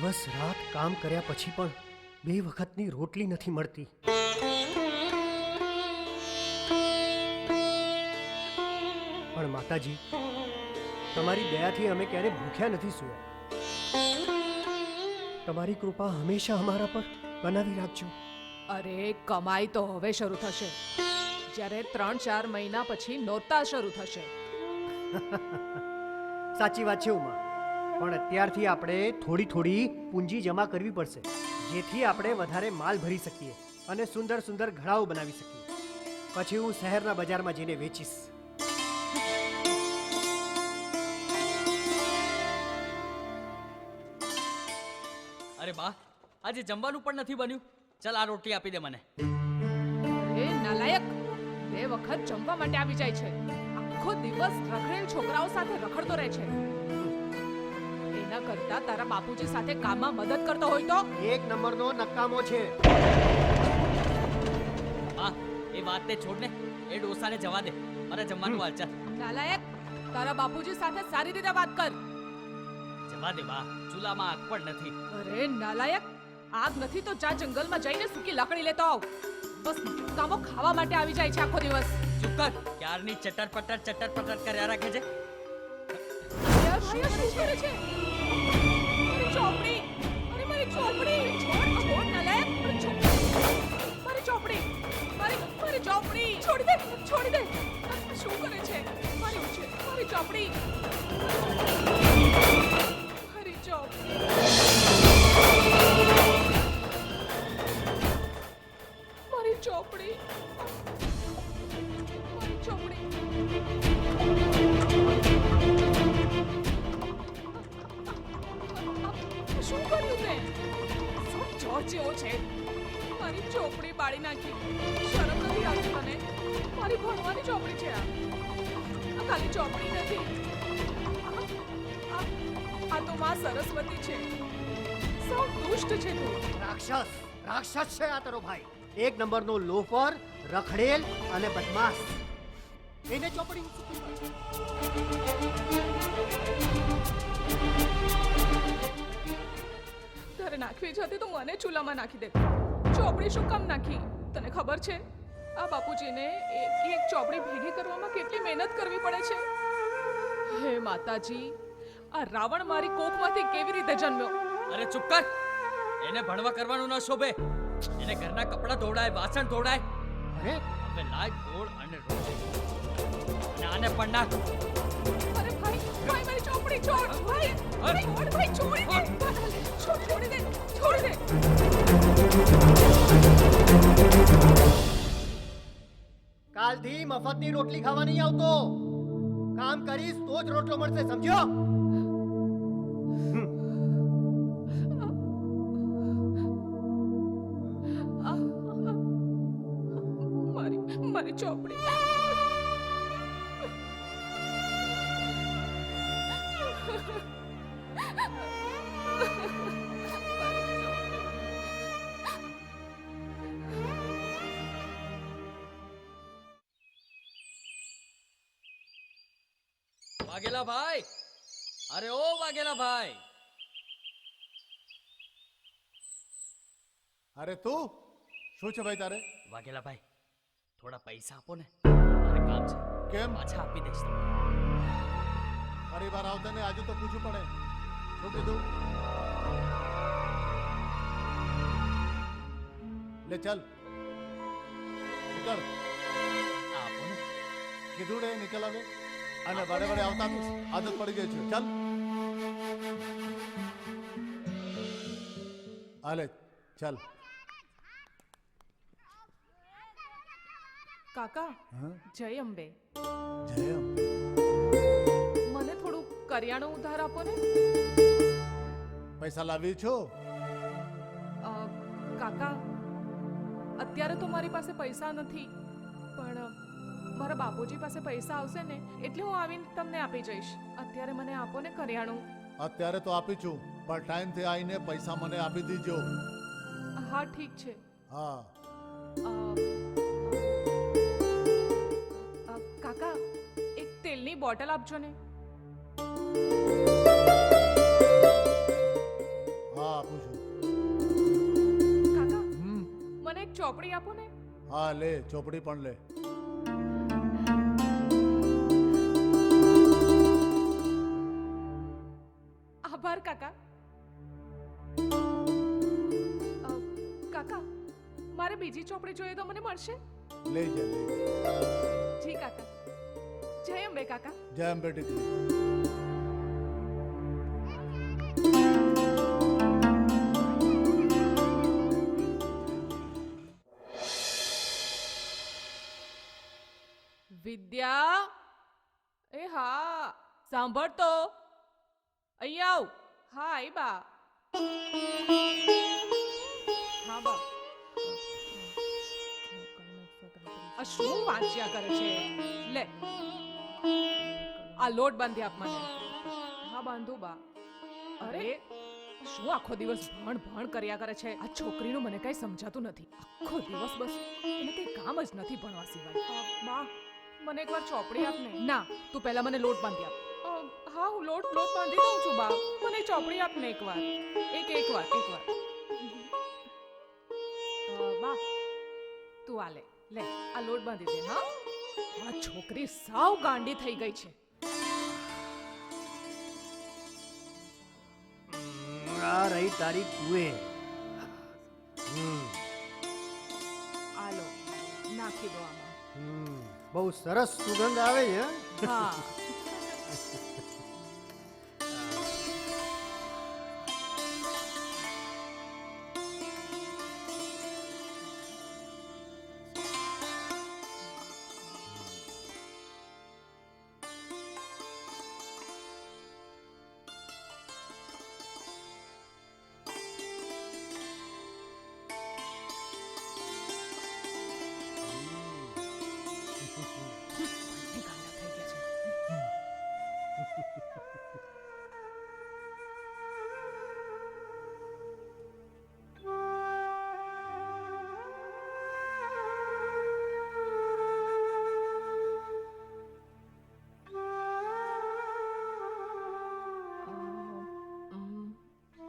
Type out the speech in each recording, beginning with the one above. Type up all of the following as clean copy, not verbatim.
દિવસ રાત કામ કર્યા પછી પણ 2 વખતની રોટલી નથી મળતી. પણ માતાજી, તમારી દયાથી અમે ક્યારે ભૂખ્યા નથી સૂયા. તમારી કૃપા હંમેશા અમારા પર બનાવી રાખજો. અરે કમાઈ તો હવે શરૂ થશે, જ્યારે 3-4 મહિના પછી નોરતા શરૂ થશે. સાચી વાત છે ઉમા, પણ અત્યારથી આપણે થોડી થોડી પૂંજી જમા કરવી પડશે, જેથી આપણે વધારે માલ ભરી શકીએ અને સુંદર સુંદર ઘડાઓ બનાવી શકીએ. પછી હું શહેરના બજારમાં જઈને વેચીશ. અરે બા, આજે જમવાનું પણ નથી બન્યું. ચાલ આ રોટલી આપી દે મને. એ નાલાયક, 2 વખત જમવા માટે આવી જાય છે. આખો દિવસ રખડેલ છોકરાઓ સાથે રખડતો રહે છે. એના કરતા તારા બાપુજી સાથે કામમાં મદદ કરતો હોય તો. 1 નંબરનો નકામો છે. બા, એ વાતને છોડ ને, એ ડોસાને જવા દે. મારે જમવાનું હાલ. ચાલ નાલાયક, તારા બાપુજી સાથે સારી રીતે વાત કર. જવા દે બા, ચૂલામાં આગ પણ નથી. અરે નાલાયક, આગ નથી તો જા જંગલમાં જઈને સૂકી લાકડી લેતો આવ. બસ કામો ખાવા માટે આવી જાય છે આખો દિવસ. ચૂપ કર, ક્યારની ચટર પટર કર્યા રાખે છે. યાર, શું કરે છે? મારી ચોપડી, અરે મારી ચોપડી, છોડ નાલાયક, મારી ચોપડી, મારી ચોપડી, છોડી દે. શું કરે છે? મારી ચોપડી, મારી ચોપડી. શું કર્યું તે? ચોર જેવો છે. મારી ચોપડી બાળી નાખી. શરમ નથી આવતી તને? મારી ભણવાની ચોપડી છે આ ખાલી ચોપડી નથી. આ તો માં સરસ્વતી છે. સૌ દુષ્ટ છે તું. રાક્ષસ છે આ તારો ભાઈ. 1 નંબરનો લોફર, રખડેલ અને બદમાશ. એને ચોપડી તારે નાખવી જ હતી તો મને ચૂલામાં નાખી દે. ચોપડી શું કામ નાખી? તને ખબર છે આ બાપુજીને એક ચોપડી ભેગી કરવામાં કેટલી મહેનત કરવી પડે છે? હે માતાજી, આ રાવણ મારી કોખમાંથી કેવી રીતે જન્મ્યો? અરે ચૂપ કર, એને ભણવા કરવાનું ન શોભે. એને ઘરના કપડાં ધોવડાય, વાસણ ધોવડાય. અરે હવે લાય ગોળ અને રોટી, અને આને પણ નાખ. અરે ભાઈ મારી ચોપડી છોડ. ભાઈ છોડી દે. કાલથી મફતની રોટલી ખાવા નહીં આવતો. કામ કરીશ તો જ રોટલો મળશે, સમજ્યો? મારી ચોપડી. વાઘેલા ભાઈ, અરે ઓ વાઘેલા ભાઈ. અરે તું શું છે ભાઈ તારે? વાઘેલા ભાઈ, થોડા પૈસા આપો ને, મારે કામ છે. કેમ? પાછા આપી દઈશ તમને. ફરી વાર આવતા ને આજે તો પૂછવું પડે. શું કીધું? લે ચાલ નીકળ. આપો ને. કીધું રે નીકળ આવે. અને વડે આવતા આદત પડી ગઈ છે. ચાલ હાલે ચાલ. કાકા, જય અંબે. જય અંબે. મને થોડું કરિયાણું ઉધાર આપો ને. પૈસા લાવી છો? કાકા, અત્યારે તો મારી પાસે પૈસા નથી, પણ મારા બાપુજી પાસે પૈસા આવશે ને એટલે હું આવીને તમને આપી જઈશ. અત્યારે મને આપો ને કરિયાણું. અત્યારે તો આપી છું, પણ ટાઈમ થી આવીને પૈસા મને આપી દીજો. હા ઠીક છે. હા કાકા, એક તેલની બોટલ આપજો ને. હા આપું છું. કાકા હમ મને એક ચોપડી આપો ને. હા લે, ચોપડી પણ લે. આભાર કાકા. કાકા મારે બીજી ચોપડી જોઈએ તો મને મળશે? લઈ જા, લઈ જા. જી કાકા. જય અંબે કાકા. જય અંબે ટીકરી. વિદ્યા, એ હા સાંભળ તો. અહીંયા આવ. હા આઈ બા. હા બા. આ શું વાંચ્યા કરે છે? લે આ લોટ બાંધી આપ મને. હા બાંધું બા. અરે શું આખો દિવસ ભણ ભણ કર્યા કરે છે? આ છોકરીનું મને કઈ સમજાતું નથી. આખો દિવસ બસ એને કઈ કામ જ નથી ભણવા સિવાય. બા મને એકવાર ચોપડી આપ ને. ના, તું પહેલા મને લોટ બાંધી આપ. હા હું લોટ બાંધી દઉં છું બા. મને ચોપડી આપ ને એકવાર. એકવાર. બા તું આ લે આ લોટ બાંધી દે. હા આ છોકરી સાવ ગાંડી થઈ ગઈ છે. આ રહી તારી કુએ. આ લો નાખી દો આમાં. બહુ સરસ સુગંધ આવે છે. હા ગાંડા થઈ ગયા છે.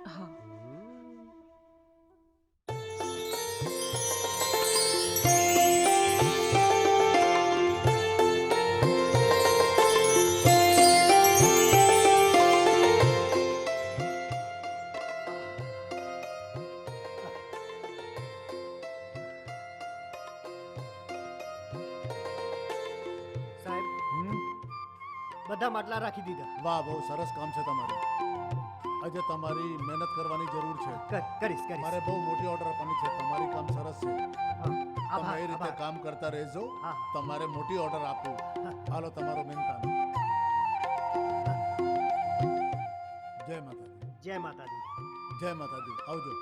હા સાહેબ બધા માટલા રાખી દીધા. વાહ, બહુ સરસ કામ છે તમારું. આજે તમારી મહેનત કરવાની જરૂર છે. કરીશ મારે બહુ મોટી ઓર્ડર આપવાની છે. તમારી કામ સરસ છે. હા, તમે આભાર, એ રીતે આભાર. કામ કરતા રહેજો. હા. તમારે મોટી ઓર્ડર આપું. હાલો તમારો મેન કામ. જય માતાજી. જય માતાજી. જય માતાજી. આવજો.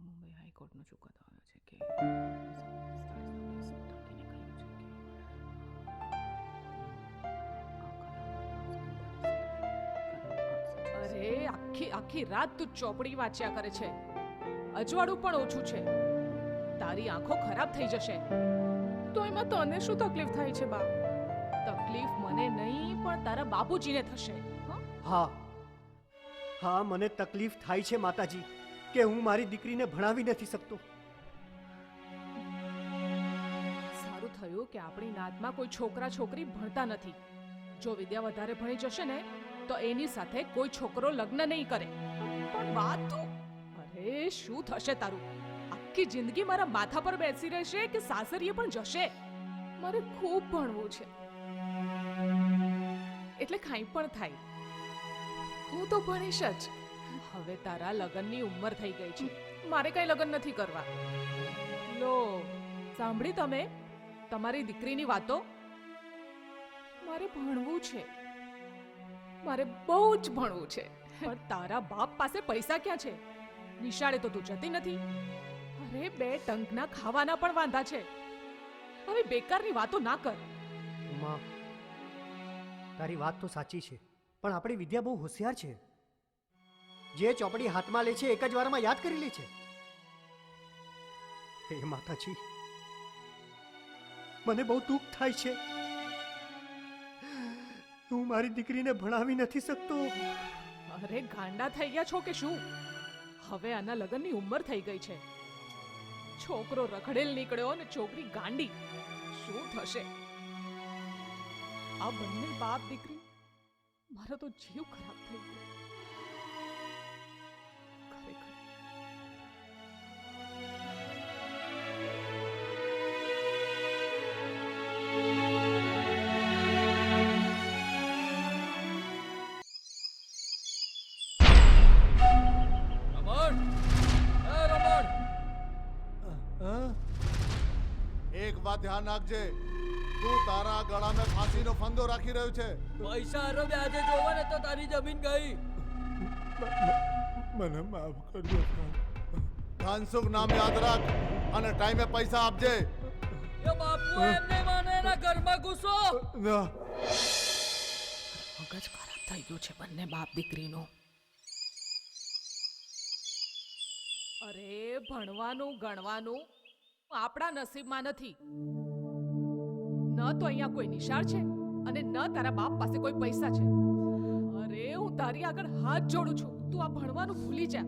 મુંબઈ હાઈકોર્ટનો ચુકાદો આવ્યો છે કે અરે આખી રાત તું ચોપડી વાંચ્યા કરે છે. અજવાળું પણ ઓછું છે. તારી આંખો ખરાબ થઈ જશે. તો એમાં તને શું તકલીફ થાય છે બા? તકલીફ મને નહીં પણ તારા બાપુજીને થશે. હા મને તકલીફ થાય છે માતાજી કે હું મારી દીકરીને ભણાવી નથી શકતો. સારું થયું કે આપણી નાતમાં કોઈ છોકરા છોકરી ભણતા નથી. જો વિદ્યા વધારે ભણી જશે ને તો એની સાથે કોઈ છોકરો લગ્ન નહીં કરે. પણ વાત તું, અરે શું થશે તારું? આખી જિંદગી મારા માથા પર બેસી રહેશે કે સાસરીએ પણ જશે? મારે ખૂબ ભણવું છે, એટલે કાંઈ પણ થાય હું તો ભણીશ જ. હવે તારા લગ્નની ઉંમર થઈ ગઈ છે. મારે કઈ લગ્ન નથી કરવા. લો સાંભળી તમે તમારી દીકરીની વાતો? મારે ભણવું છે. મારે બહુ જ ભણવું છે. પણ તારા બાપ પાસે પૈસા ક્યાં છે? નિશાળે તો તું જતી નથી. અરે 2 ટંકના ખાવાના પણ વાંધા છે. હવે બેકારની વાતો ના કર. ઉમા, તારી વાત તો સાચી છે, પણ આપણી વિદ્યા બહુ હોશિયાર છે. જે ચોપડી હાથમાં લે છે એક જ વારમાં યાદ કરી લે છે. હે માતાજી, મને બહુ દુઃખ થાય છે. હું મારી દીકરીને ભણાવી નથી શકતો. અરે ગાંડા થઈ ગયા છો કે શું? હવે આના લગ્નની ઉંમર થઈ ગઈ છે. છોકરો રખડેલ નીકળ્યો અને છોકરી ગાંડી. શું થશે? આ બંને બાપ દીકરી, મારો તો જીવ ખરાબ થઈ ગયો. ખરેખર રમણ! એ રમણ! એક વાત ધ્યાન રાખજે, તું તારા ગળામાં ફાંસીનો ફંદો રાખી રહ્યો છે. પૈસા હારો વ્યાજે જોવો ને તો તારી જમીન ગઈ. મને માફ કરજો. ધનસુખ નામ યાદ રાખ અને ટાઈમે પૈસા આપજે. એ બાપુ એમને માને એના ઘરમાં ઘૂસો. ના, મગજ ખરાબ થઈ ગયું છે બંને બાપ દીકરીનું. અરે ભણવાનું ગણવાનું આપણા નસીબમાં નથી. ન તો અહીંયા કોઈ નિશાળ છે અને ન તારા બાપ પાસે કોઈ પૈસા છે. અરે હું તારી આગળ હાથ જોડું છું, તું આ ભણવાનું ભૂલી જા.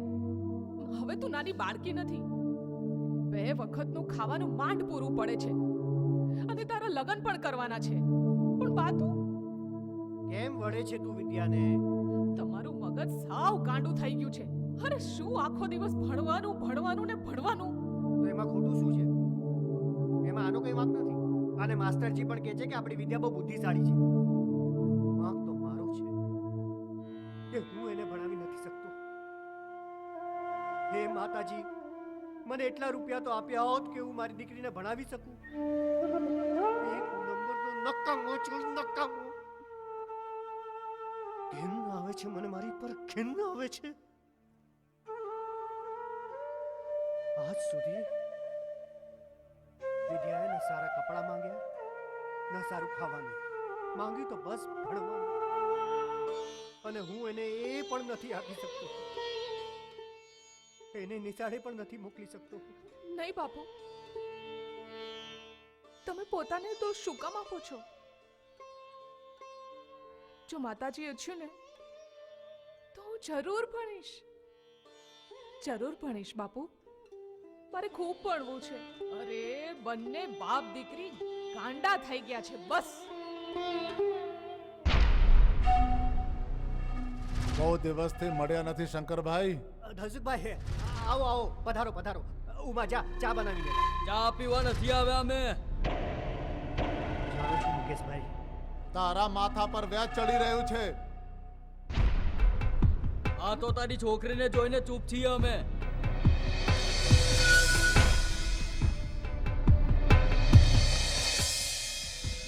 હવે તું નાની બાળકી નથી. 2 વખતનું ખાવાનું માંડ પૂરું પડે છે અને તારા લગ્ન પણ કરવાના છે. પણ બા તું કેમ વળે છે તું વિદ્યાને? તમારું મગજ સાવ ગાંડું થઈ ગયું છે. અરે શું આખો દિવસ ભણવાનું ભણવાનું ને ભણવાનું. તો એમાં ખોટું શું છે? એમાં આનો કઈ વાંક નથી. અને માસ્ટરજી પણ કહે છે કે આપણી વિદ્યા બહુ બુદ્ધિશાળી છે. વાંક તો મારો છે કે હું એને ભણાવી નથી શકતો. હે માતાજી, મને એટલા રૂપિયા તો આપ્યા હોત કે હું મારી દીકરીને ભણાવી શકું. એક નંબરનો નકામો છું, નકામો. ઘિન આવે છે મને, મારી પર ઘિન આવે છે. આજ સુધી વિદ્યાએ ન સારા કપડાં માંગ્યા, ન સારું ખાવાનું માંગ્યું, તો બસ ભણવાનું. અને હું એને એ પણ નથી આપી શકતો. એને નિશાળે પણ નથી મોકલી શકતો. નહીં બાપુ, તમે પોતાને દોષ શું કામ આપો છો? જો માતાજી ઈચ્છ્યું ને તો હું જરૂર ભણીશ, જરૂર ભણીશ બાપુ. મારે ખૂબ ભણવું છે. અરે બંને બાપ દીકરી ગાંડા થઈ ગયા છે બસ. બહુ દિવસથી મળ્યા નથી શંકરભાઈ. ધનસુખભાઈ, આવો આવો, પધારો પધારો. ઉમા જા, ચા બનાવી લે. ચા પીવા નથી આવ્યા અમે. જાણું છું મુકેશભાઈ, તારા માથા પર વ્યાજ ચડી રહ્યું છે. આ તો તારી છોકરીને જોઈને ચૂપ છીએ અમે.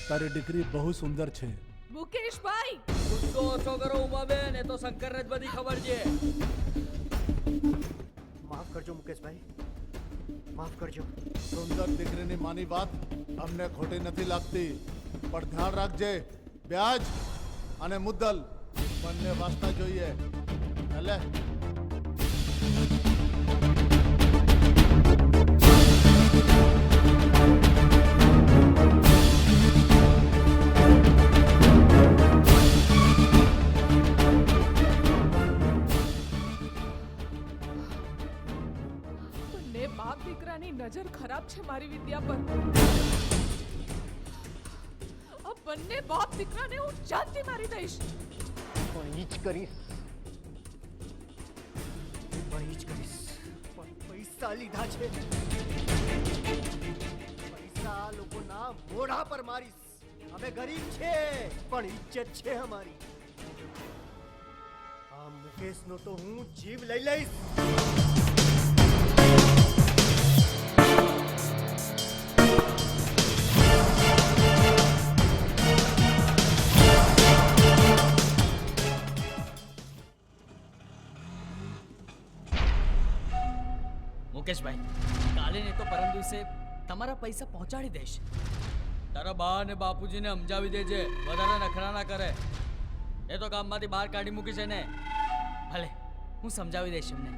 તારી દીકરી બહુ સુંદર છે. મુકેશભાઈ, ગુસ્સો ઓછો કરો ઉમાબેન, એ તો શંકરને જ બધી ખબર છે. માફ કરજો મુકેશભાઈ, માફ કરજો. સુંદર દીકરીની માની વાત અમને ખોટી નથી લાગતી, પણ ધ્યાન રાખજે, વ્યાજ અને મુદ્દલ બંને વાંચતા જોઈએ. એટલે બંને બાપ દીકરાની નજર ખરાબ છે મારી વિદ્યા પર. આ બંને બાપ દીકરાને હું જાનથી મારી દઈશ. પણ ઈ જ કરીશ, પણ ઈ જ કરીશ. પણ પૈસા લીધા છે, પૈસા લોકોના મોઢા પર મારીશ. અમે ગરીબ છે પણ ઇજ્જત છે અમારી. આ મુકેશનો તો હું જીવ લઈ લઈશ. મુકેશભાઈ, કાલે ને તો પરમ દિવસે તમારા પૈસા પહોંચાડી દઈશ. તારા બા અને બાપુજીને સમજાવી દેજે, વધારે નખરા ના કરે. એ તો ગામમાંથી બહાર કાઢી મૂકી છે ને. ભલે, હું સમજાવી દઈશ એમને.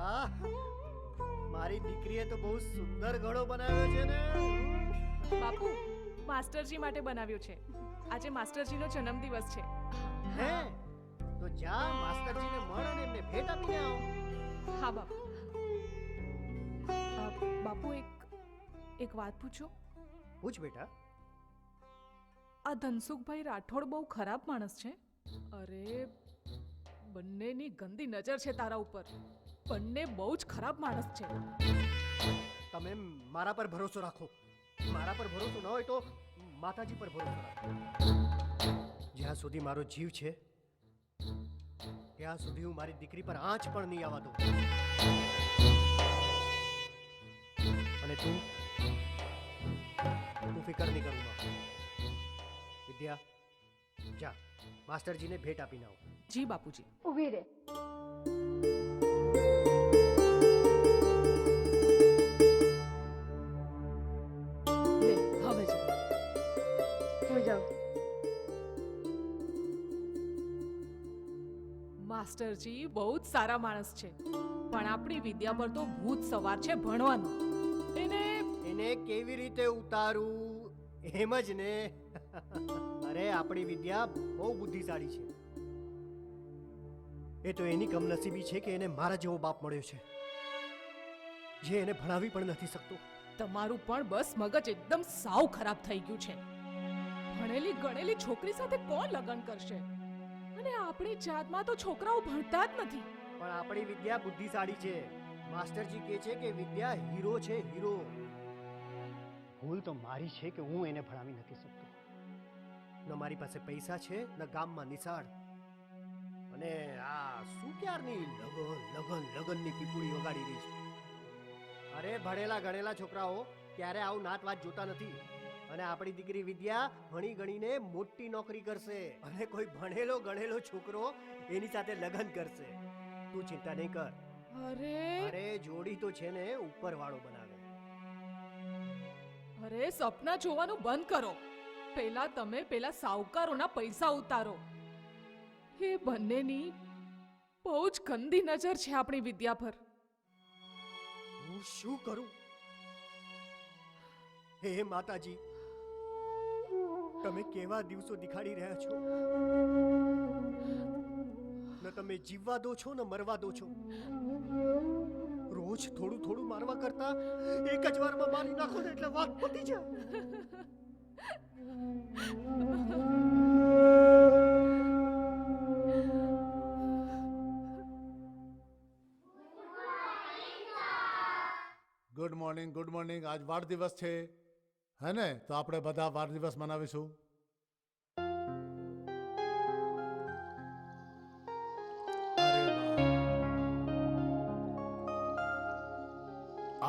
વાહ, મારી દીકરીએ તો બહુ સુંદર ઘડો બનાવ્યો છે ને. બાપુ માસ્ટરજી માટે બનાવ્યું છે. આજે માસ્ટરજીનો જન્મદિવસ છે. હે, તો જા માસ્ટરજીને મળ અને એમને ભેટ આપીને આવ. હા બાપુ. બાપુ એક વાત પૂછો. પૂછ બેટા. આ ધનસુખભાઈ રાઠોડ બહુ ખરાબ માણસ છે. અરે બંનેની ગંદી નજર છે તારા ઉપર. બંને બહુ જ ખરાબ માણસ છે. તમે મારા પર ભરોસો રાખો. મારા પર ભરોસો ન હોય તો માતાજી પર ભરોસો રાખો. જ્યાં સુધી મારો જીવ છે ત્યાં સુધી હું મારી દીકરી પર આંચ પણ નહીં આવવા દઉં. અને તું ફિકર નહીં કરું માં. વિદ્યા, જા માસ્ટરજીને ભેટ આપીને આવ. જી બાપુજી. ઊભી રે. લે હવે જા. હું જાઉં. માસ્ટરજી બહુ જ સારા માણસ છે, પણ આપણી વિદ્યા પર તો ભૂત સવાર છે ભણવાનું. એને કેવી રીતે ઉતારું એમ જ ને. અરે આપણી વિદ્યા બહુ બુદ્ધિશાળી છે. એ તો એની કમનસીબી છે કે એને મારા જેવો બાપ મળ્યો છે જે એને ભણાવી પણ નથી શકતો. તમારું પણ બસ મગજ એકદમ સાવ ખરાબ થઈ ગયું છે. ભણેલી ગણેલી છોકરી સાથે કોણ લગ્ન કરશે? અને આપણી જાતમાં તો છોકરાઓ ભણતા જ નથી. પણ આપણી વિદ્યા બુદ્ધિશાળી છે. માસ્ટરજી કહે છે કે વિદ્યા હીરો છે, હીરો. ભૂલ તો મારી છે કે હું એને ભણાવી નથી શકતો. ન મારી પાસે પૈસા છે ન ગામમાં નિશાળ. અને આ શું ક્યારની લગનની પીપુડી વગાડી રહી છે. અરે ભણેલા ગણેલા છોકરાઓ ક્યારે આવું નાત વાત જોતા નથી. અને આપણી દીકરી વિદ્યા ભણી ગણીને મોટી નોકરી કરશે અને કોઈ ભણેલો ગણેલો છોકરો એની સાથે લગ્ન કરશે. તું ચિંતા નહીં કર. અરે જોડી તો છે ને ઉપરવાળો બનાવે. અરે સપના જોવાનું બંધ કરો. પહેલા તમે પેલા સાવકારોના પૈસા ઉતારો. એ બંનેની બહુ જ ગંદી નજર છે આપણી વિદ્યા પર. હું શું કરું? હે માતાજી, તમે કેવા દિવસો દેખાડી રહ્યા છો. ન તમે જીવવા દો છો ને મરવા દો છો. રોજ થોડું થોડું મારવા કરતા એક જ વારમાં મારી નાખો ને એટલે વાત પતી જાય. Good morning, good morning. આજ વાર દિવસ છે હે ને, તો આપણે બધા વાર દિવસ મનાવીશું.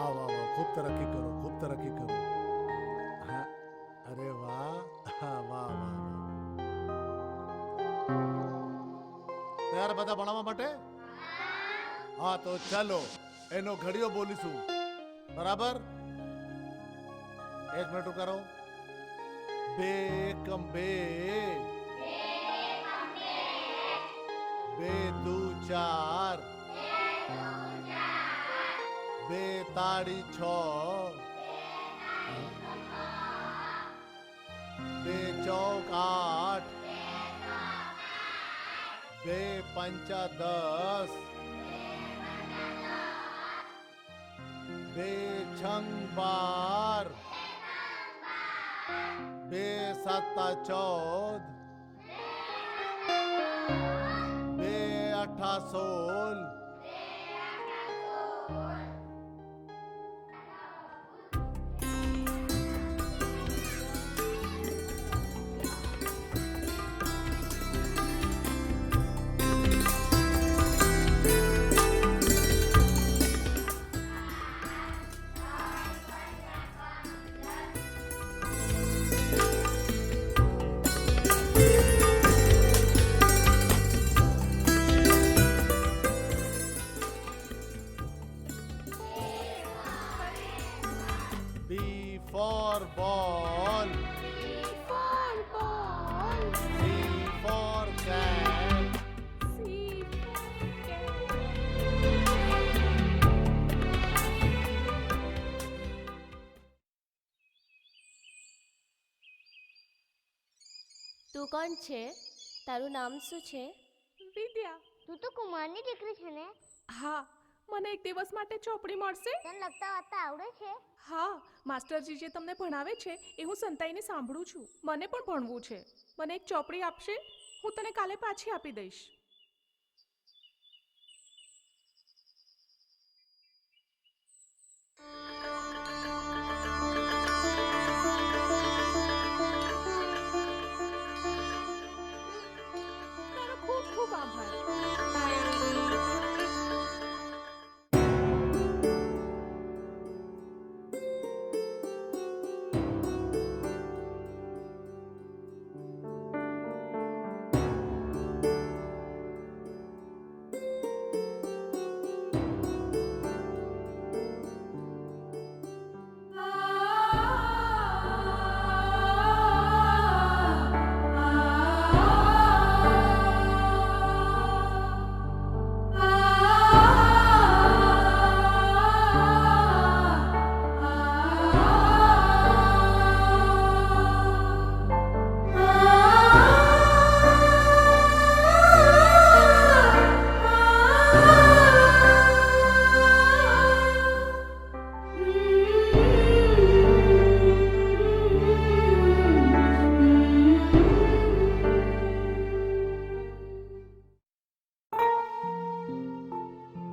આવો આવો, ખૂબ તરક્કી કરો, ખૂબ તરક્કી કરો. હા, અરે વાહ, હા, વાહ વાહ વાહ. તૈયાર બધા ભણાવવા માટે? હા, તો ચાલો એનો ઘડીઓ બોલીશું. બરાબર? એક મિનિટ કરો. બે એકમ બે, બે દુ ચાર, બે તાળી છ, બે ચોક આઠ, બે પંચા 10, બે છંગ 12, બે સત્તા 14, બે અઠા 16, B for ball, C for cat, તું કોણ છે? તારું નામ શું છે? વિદ્યા. તું તો કુમારની દીકરી છે ને? હા, મને એક દિવસ માટે ચોપડી મળશે? તને લખતા વાંચતા આવડે છે? હા, માસ્ટરજી જે તમને ભણાવે છે એ હું સંતાઈને સાંભળું છું. મને પણ ભણવું છે. મને એક ચોપડી આપશે? હું તને કાલે પાછી આપી દઈશ. તારો ખૂબ ખૂબ આભાર.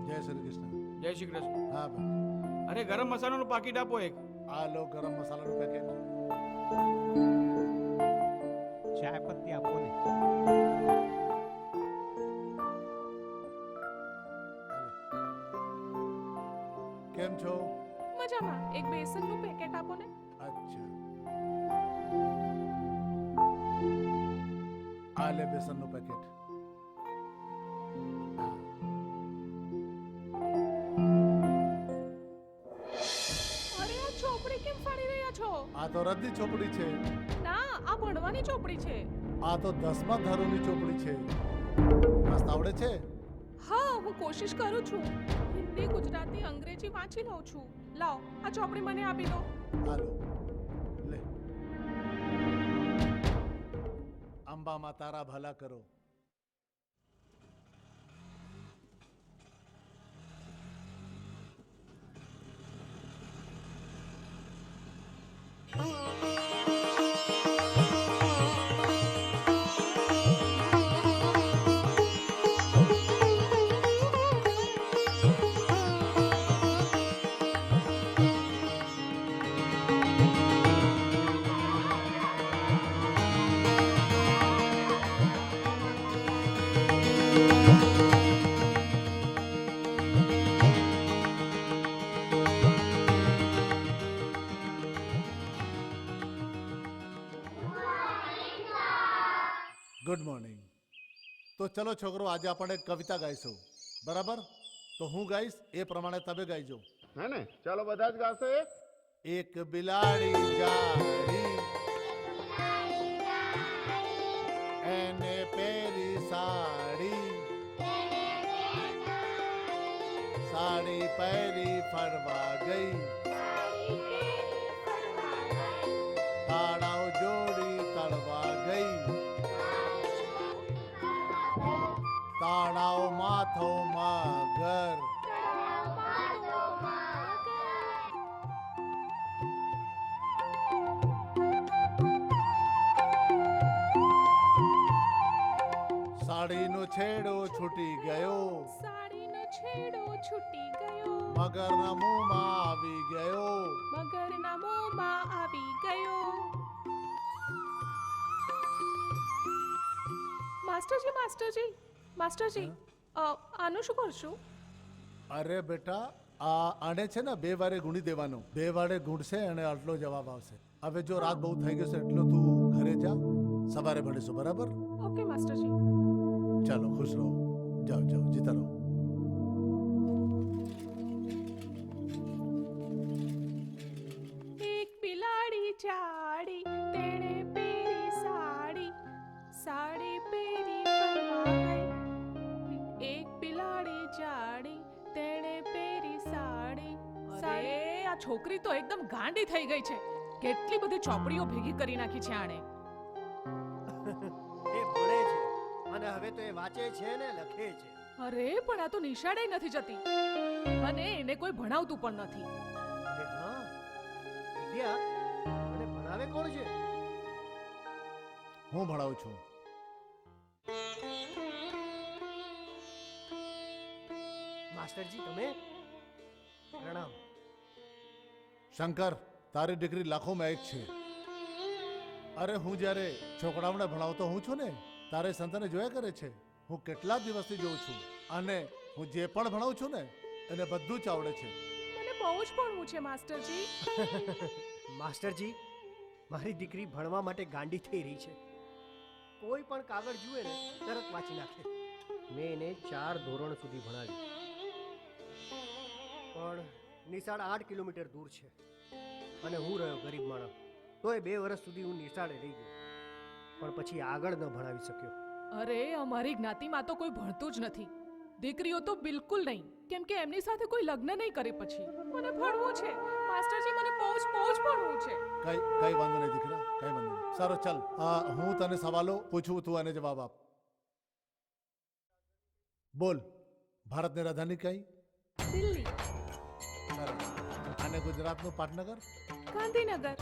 જય શ્રી કૃષ્ણ. જય શ્રી કૃષ્ણ. હા ભાઈ, અરે ગરમ મસાલાનું પાકીટ આપો એક. આ લો ગરમ મસાલાનું પેકેટ. ચાય પત્તી આપો ને. કેમ છો? મજામાં. એક બેસનનું પેકેટ આપો ને. અચ્છા, આ લે બેસનનું પેકેટ. હા. અરે આ ચોપડી કેમ ફાડી રહ્યા છો? આ તો રદ્દી ચોપડી છે. ના, આ ભણવાની ચોપડી છે. આ તો 10મા ધોરણની ચોપડી છે. મસ્ત આવડે છે. હા, હું કોશિશ કરું છું. હિન્દી, ગુજરાતી, અંગ્રેજી વાંચી લઉં છું. લાવ, આ ચોપડી મને આપી દો. હાલો લે. અંબામાં તારા ભલા કરો. Good morning. તો ચલો છોકરો, આજે આપણે એક કવિતા ગાઈશું. બરાબર? તો હું ગાઈશ એ પ્રમાણે તમે ગાઈજો. હે ને? ચાલો બધા જ ગાશે. એક બિલાડી જાડી એને પહેરી સાડી, સાડી પહેરી ફરવા ગઈ, તાળાઓ જોડી તળવા ગઈ, તાળાઓ માથો મગર, સાડીનો છેડો છૂટી ગયો, સાડીનો છેડો છૂટી ગયો, મગરના મોંમાં આવી ગયો. મગરના મોંમાં આવી ગયો. માસ્ટરજી, માસ્ટરજી, માસ્ટરજી, આનું શું કરશું? અરે બેટા, આને છે ને 2 વારે ગુણી દેવાનું. 2 વારે ગુણશે અને આટલો જવાબ આવશે. હવે જો રાત બહુ થઈ ગયો છે એટલો તું ઘરે જા, સવારે ભણીશું. બરાબર? ઓકે માસ્ટરજી. ચાલો, ખુશ રહો. જાઓ જાઓ, જીતા રહો. એક બિલાડી જાડી તેણે પહેરી સાડી, સાડી પહેરી ફરવા ગઈ. એક બિલાડી જાડી તેણે પહેરી સાડી. અરે આ છોકરી તો એકદમ ગાંડી થઈ ગઈ છે. કેટલી બધી ચોપડીઓ ભેગી કરી નાખી છે આણે. અને હવે તો એ વાંચે છે ને લખે છે. અરે પણ આ તો નિશાળે નથી જતી અને એને કોઈ ભણાવતું પણ નથી. અરે હા, વિદ્યા, મને ભણાવે કોણ છે? હું ભણાવું છું. માસ્ટરજી તમે? પ્રણામ. શંકર, તારી દીકરી લાખોમાં એક છે. અરે હું જ્યારે છોકરાઓને ભણાવતો હું છું ને, તારે સંતાને જોયા કરે છે. હું કેટલા દિવસથી જોઉં છું અને હું જે પણ ભણાવું છું ને એને બધું જ આવડે છે. મને બહુ જ ભણવું છે માસ્ટરજી. માસ્ટરજી, મારી દીકરી ભણવા માટે ગાંડી થઈ રહી છે. કોઈ પણ કાગળ જુએ ને તરત વાંચી નાખે. મેં એને 4 ધોરણ સુધી ભણાવી, પણ નિશાળ 8 કિલોમીટર દૂર છે અને હું રહ્યો ગરીબ માણસ. તોય 2 વર્ષ સુધી હું નિશાળે રહી ગયો, પણ પછી આગળ ન ભણાવી શક્યો. અરે અમારી જ્ઞાતિમાં તો કોઈ ભણતું જ નથી. દીકરીઓ તો બિલકુલ નહીં, કેમ કે એમની સાથે કોઈ લગ્ન નહીં કરે. પછી મને ભણવું છે માસ્ટરજી, મને બહુ જ ભણવું છે. કઈ વાંધો નહીં દીકરા, કઈ વાંધો નહીં. સારું ચાલ, હું તને સવાલો પૂછું, તું આને જવાબ આપ. બોલ, ભારતની રાજધાની કઈ? દિલ્હી. સરસ. અને ગુજરાતનું પાટનગર? ગાંધીનગર.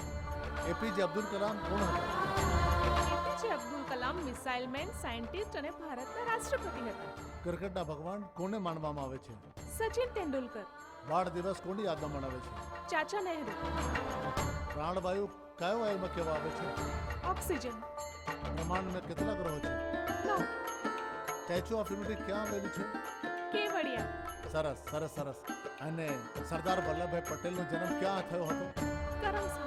એપીજે અબ્દુલ કલામ કોણ હતા? APJ Abdul Kalam missile man, scientist અને ભારતના રાષ્ટ્રપતિ હતા. ક્રિકેટના ભગવાન કોને માનવામાં આવે છે? સચિન તેંડુલકર. બાળ દિવસ કોની યાદમાં મનાવે છે? ચાચા નહેરુ. પ્રાણવાયુ કયો વાયુમાં કહેવા આવે છે? ઓક્સિજન. બ્રહ્માંડમાં કેટલા ગ્રહો છે? 9. સ્ટેચ્યુ ઓફ યુનિટી ક્યાં આવેલું છે? કેવડિયા. સરસ સરસ સરસ. અને સરદાર વલ્લભભાઈ પટેલનો જન્મ ક્યાં થયો હતો? કરમસદ.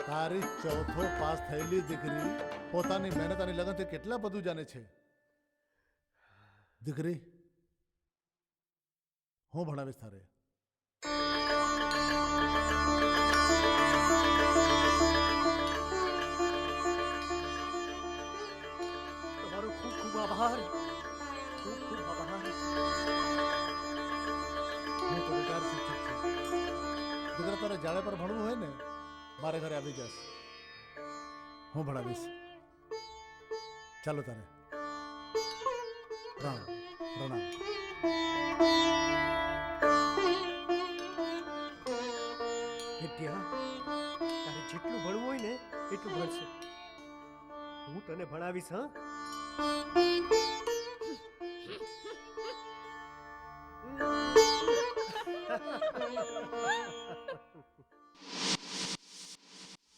તારી 4થો પાસ થયેલી દીકરી પોતાની મહેનત અને લગનથી કેટલા બધું જાણે છે. દીકરી, હું ભણાવીશ તારે. તમારો ખૂબ ખૂબ આભાર. ખૂબ ખૂબ આભાર. હું તો રિટાયર શિક્ષક છું. દીકરા, તારે જાડે પર ભણવું હોય ને મારે ઘરે આવી જશ, હું ભણાવીશ. ચાલો તારે. પ્રણામ પ્રણામ. વિદ્યા, તારે જેટલું ભણવું હોય ને એટલું ભણશે. હું તને ભણાવીશ. હા,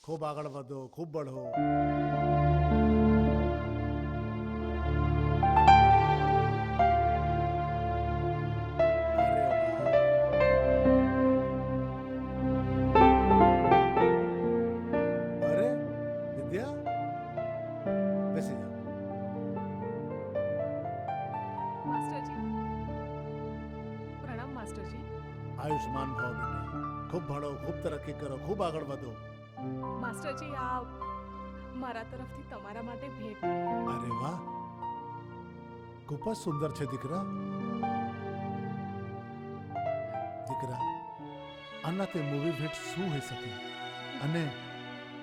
ખૂબ આગળ વધો, ખૂબ બઢો. અરે વિદ્યા, બેસી જાઓ. માસ્ટરજી. પ્રણામ માસ્ટરજી. આયુષ્માન ભાવ બેટા. ખૂબ ભણો, ખૂબ તરક્કી કરો, ખૂબ આગળ વધો. માસ્ટરજી, આ મારા તરફથી તમારા માટે ભેટ. અરે વાહ, ખૂબ જ સુંદર છે દીકરા. દીકરા, આનાથી મૂવી ભેટ શું હોઈ શકે? અને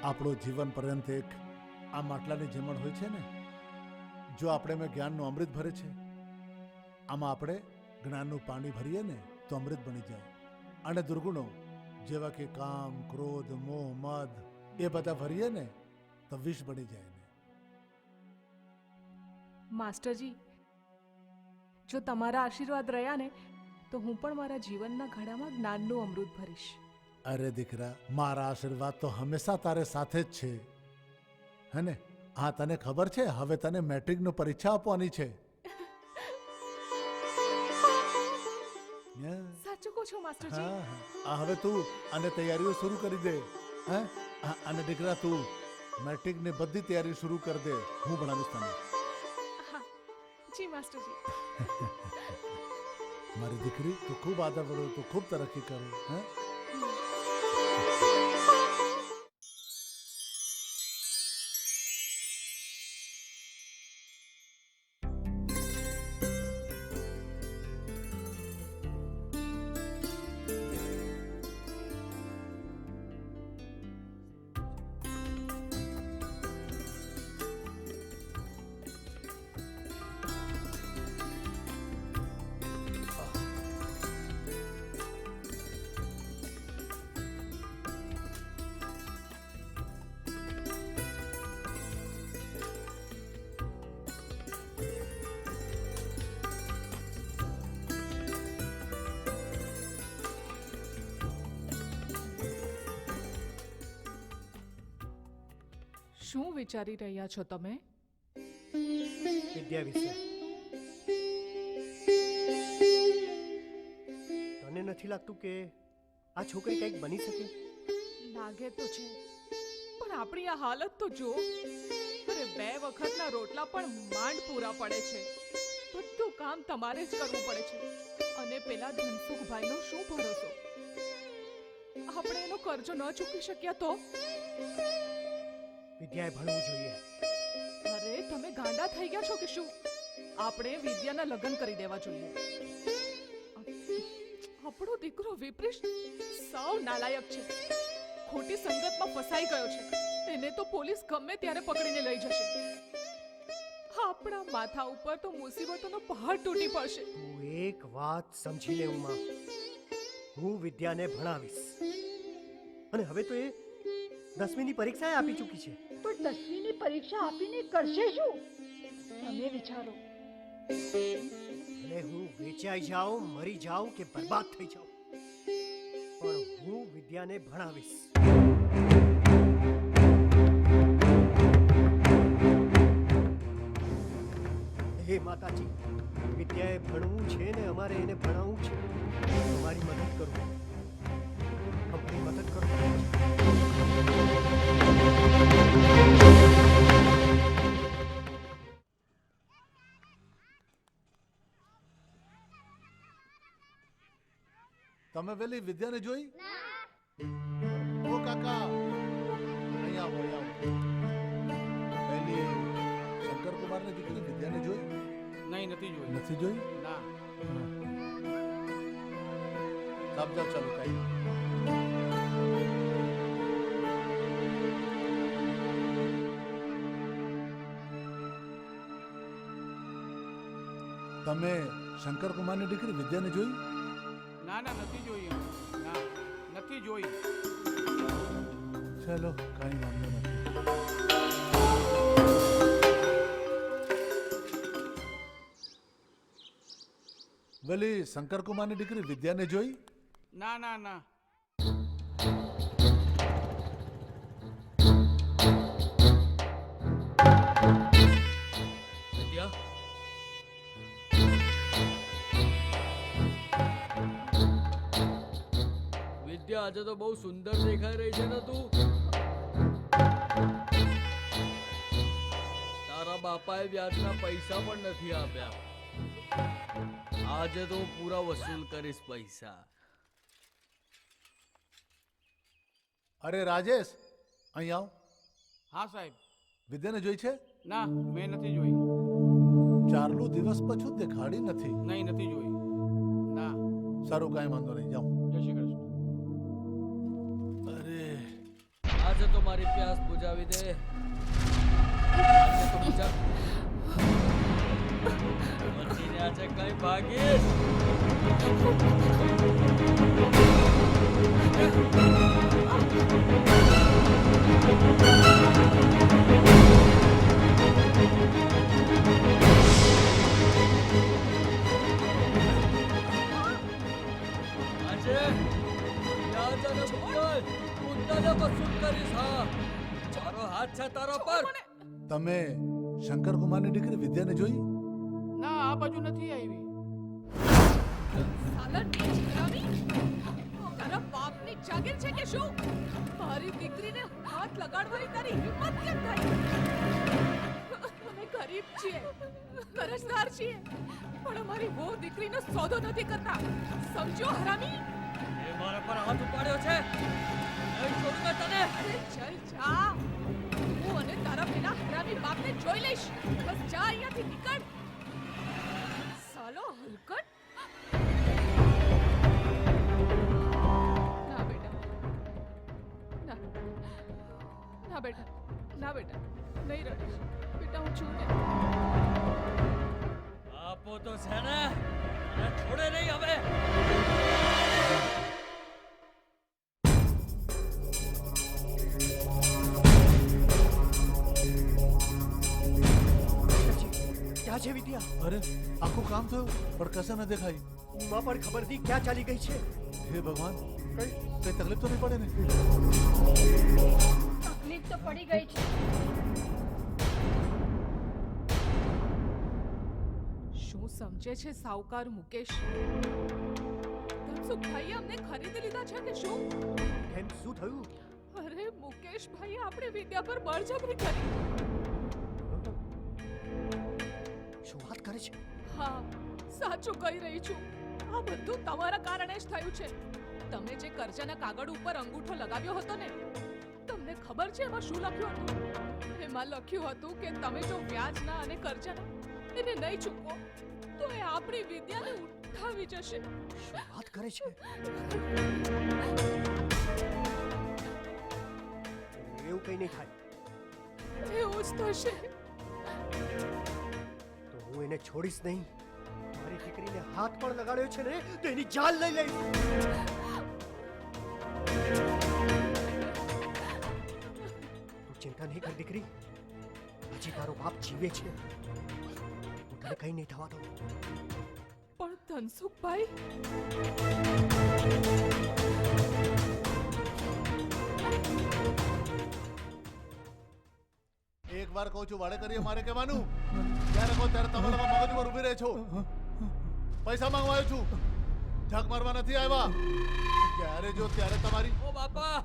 આપણો જીવન પર્યંત એક આ માટલાની જેમણ હોય છે ને, જો આપણે મેં જ્ઞાનનું અમૃત ભરે છે, આમાં આપણે જ્ઞાનનું પાણી ભરીએ ને તો અમૃત બની જાય. અને દુર્ગુણો જેવા કે કામ, ક્રોધ, મોહ, મદ એ બધા ભરીએ ને તો વિષ બની જાય ને. માસ્ટરજી, જો તમારા આશીર્વાદ રહ્યા ને તો હું પણ મારા જીવનના ઘડામાં જ્ઞાનનું અમૃત ભરીશ. અરે દીકરા, મારા આશીર્વાદ તો હંમેશા તારે સાથે જ છે. હે ને? હા, તને ખબર છે હવે તને મેટ્રિકની પરીક્ષા આપવાની છે. સાચું કહો છો માસ્ટરજી? હા, હા. હવે તું અને તૈયારીઓ શરૂ કરી દે. હે? અને દીકરા, તું મેટ્રિકની બધી તૈયારી શરૂ કરી દે. હું ભણાવીશ તને. હા જી માસ્ટરજી. મારી દીકરી તું ખૂબ આગળ વધો, તું ખૂબ તરક્કી કરો. હે શું વિચારી રહ્યા છો તમે? વિદ્યા વિશે તને નથી લાગતું કે આ છોકરી કંઈક બની શકે? લાગે તો છે, પણ આપણી આ હાલત તો જો. અરે 2 વખતના રોટલા પણ માંડ પૂરા પડે છે. બધું કામ તમારે જ કરવું પડે છે. અને પેલા ધનસુખભાઈનો શું ભરોસો? આપણે એનો કરજો ન ચૂકવી શક્યા તો? વિદ્યાએ ભણવું જોઈએ. અરે તમે ગાંડા થઈ ગયા છો કે શું? આપણે વિદ્યાના લગ્ન કરી દેવા જોઈએ. આપણો દીકરો વિપ્રેશ સાવ નાલાયક છે. ખોટી સંગતમાં ફસાઈ ગયો છે. એને તો પોલીસ ગમે ત્યારે પકડીને લઈ જશે. આપણા માથા ઉપર તો મુસીબતોનો પહાડ તૂટી પડશે. તું એક વાત સમજી લે ઉમા, હું વિદ્યાને ભણાવીશ. અને હવે તો એ 10મીની પરીક્ષાએ આપી ચૂકી છે. પણ 10મીની પરીક્ષા આપીને કરશે શું? તમે વિચારો. ભલે હું વેચાઈ જાઉં, મરી જાઉં કે બરબાદ થઈ જાઉં, પણ હું વિદ્યાને ભણાવીશ. હે માતાજી, વિદ્યાએ ભણવું છે ને અમારે એને ભણાવવું છે. તમારી મદદ કરો, અમારી મદદ કરો. તમે પેલી વિદ્યાને જોઈ? ઓ કાકા, અહીંયા આવો, પેલી શંકર કુમારની દીકરી વિદ્યાને જોઈ? નહીં, નથી જોઈ. નથી જોઈ? ના. સમજાવ, ચાલુ કઈ. તમે શંકર કુમારની દીકરી વિદ્યાને જોઈ? ના, નથી જોઈ. ના, નથી જોઈ. ચલો, કઈ વાંધો નથી. પેલી શંકર કુમારની દીકરી વિદ્યાને જોઈ? ના. વિદ્યા, વિદ્યા આજે તો બહુ સુંદર દેખાઈ રહી છે ને તું. તારા બાપાએ વ્યાજના પૈસા પણ નથી આપ્યા. આજે તો હું પૂરા વસૂલ કરીશ પૈસા. અરે રાજેશ, અહીં આવ. હા સાહેબ. વિદ્યાને જોઈ છે? ના, મેં નથી જોઈ. ચારલું દિવસ પછી દેખાડી નથી. નહીં, નથી જોઈ. ના. સારું, કાંઈ વાંધો નહીં, જાઓ. જય શ્રી કૃષ્ણ. અરે આજે તો મારી પ્યાસ બુજાવી દે. આજે તો બુજા. બચીને આજે કઈ ભાગીશ. આજે વ્યાજ અને મુદ્દાને વસૂલ કરીશ. હા, મારો હાથ છે તારા પર. તમે શંકર કુમારની દીકરી વિદ્યાને જોઈ? ના, આ બાજુ નથી આવી. સાલા ઢીંચરાની! તારા બાપની જાગીર છે કે શું? મારી દીકરીને હાથ લગાડવાની તારી હિંમત કેમ થઈ? અમે ગરીબ છીએ, કરજ સમજદાર છીએ પણ અમારી વહુ દીકરીનો સોદો નથી કરતા સમજો હરામી. એ મારા પર હાથ ઉપાડ્યો છે નહીં છોડું તને. અરે ચલ જા, હું અને તારા પેલા હરામી બાપને જોઈ લઈશ. બસ જા અહીંયાથી નીકળ. સાલો હલકટ. ના બેટા, ના ના બેટા, ના બેટા, નહીં રડીશ બેટા, હું છું ને. આપો તો છે ને અને છોડે નહીં હવે. ક્યાં છે વિદ્યા? અરે આખું કામ થયું પણ કશે ન દેખાય. માં પણ ખબર નહીં ક્યાં ચાલી ગઈ છે. હે ભગવાન, કઈ તકલીફ તો નહીં પડે ને? તકલીફ તો પડી ગઈ છે. શું સમજે છે સાવકાર મુકેશ? ધનસુખભાઈએ અમને ખરીદી લીધા છે કે શું? કેમ, શું થયું? અરે મુકેશભાઈએ આપણે વિદ્યા પર બળજબરી કરી. શું વાત કરે છે? હા, સાચું કહી રહી છું. આ બધું તમારા કારણે જ થયું છે. તમે જે કર્જાના કાગળ ઉપર અંગૂઠો લગાવ્યો હતો ને, તમને ખબર છે એમાં શું લખ્યું હતું? એમાં લખ્યું હતું કે તમે જો વ્યાજના અને કર્જાના એને નહીં ચૂકવો તો એ આપણી વિદ્યાને ઉઠાવી જશે. શું વાત કરે છે? એવું કઈ નહીં થાય. એવું જ થશે. તો હું એને છોડીશ નહીં. મારી દીકરીને હાથ પણ લગાડ્યો છે ને તો એની જાન લઈ લઈશ. તું ચિંતા નહીં કર દીકરી, હજી તારો બાપ જીવે છે. હું તને કઈ નહીં થવા દઉં. પણ ધનસુખભાઈ, એક વાર કહું છું, વાડે કરીએ મારે કહેવાનું. જ્યારે કહો ત્યારે તમે લોકો મગજ પર ઊભી રહે છો. પૈસા માંગવા આવ્યો છું, ઝાક મારવા નથી આવ્યા. જ્યારે જો ત્યારે તમારી. ઓ બાપા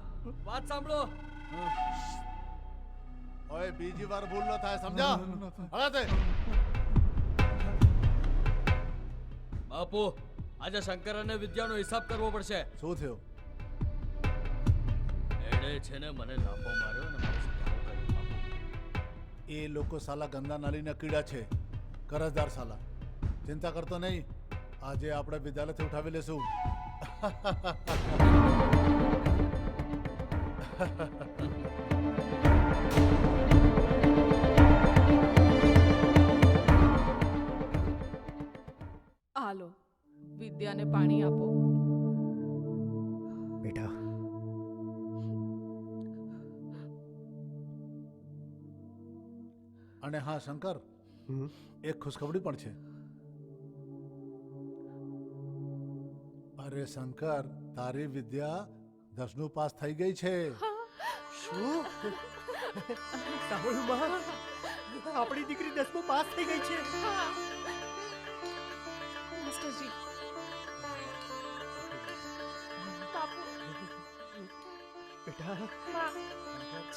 વાત સાંભળો. ઓય, બીજી વાર ભૂલ ન થાય, સમજા? હળાતે. બાપુ આજે શંકર અને વિદ્યાનો હિસાબ કરવો પડશે. શું થયું? એણે છે ને મને લાફો માર્યો ને મારી સાથે આવું કર્યું, બાપુ. એ લોકો સાલા ગંદા નાલીના કીડા છે, કરજદાર સાલા. ચિંતા કરતો નહીં, આજે આપણે વિદ્યાલયથી ઉઠાવી લેશું. આલો વિદ્યાને પાણી આપો. બેટા, અને હા શંકર, એક ખુશખબરી પણ છે. અરે શંકર, તારી વિદ્યા 10મું પાસ થઈ ગઈ છે. શું સાંભળ્યું માં? આપણી દીકરી 10મું પાસ થઈ ગઈ છે. માસ્ટરજી, બાપુ, બેટા,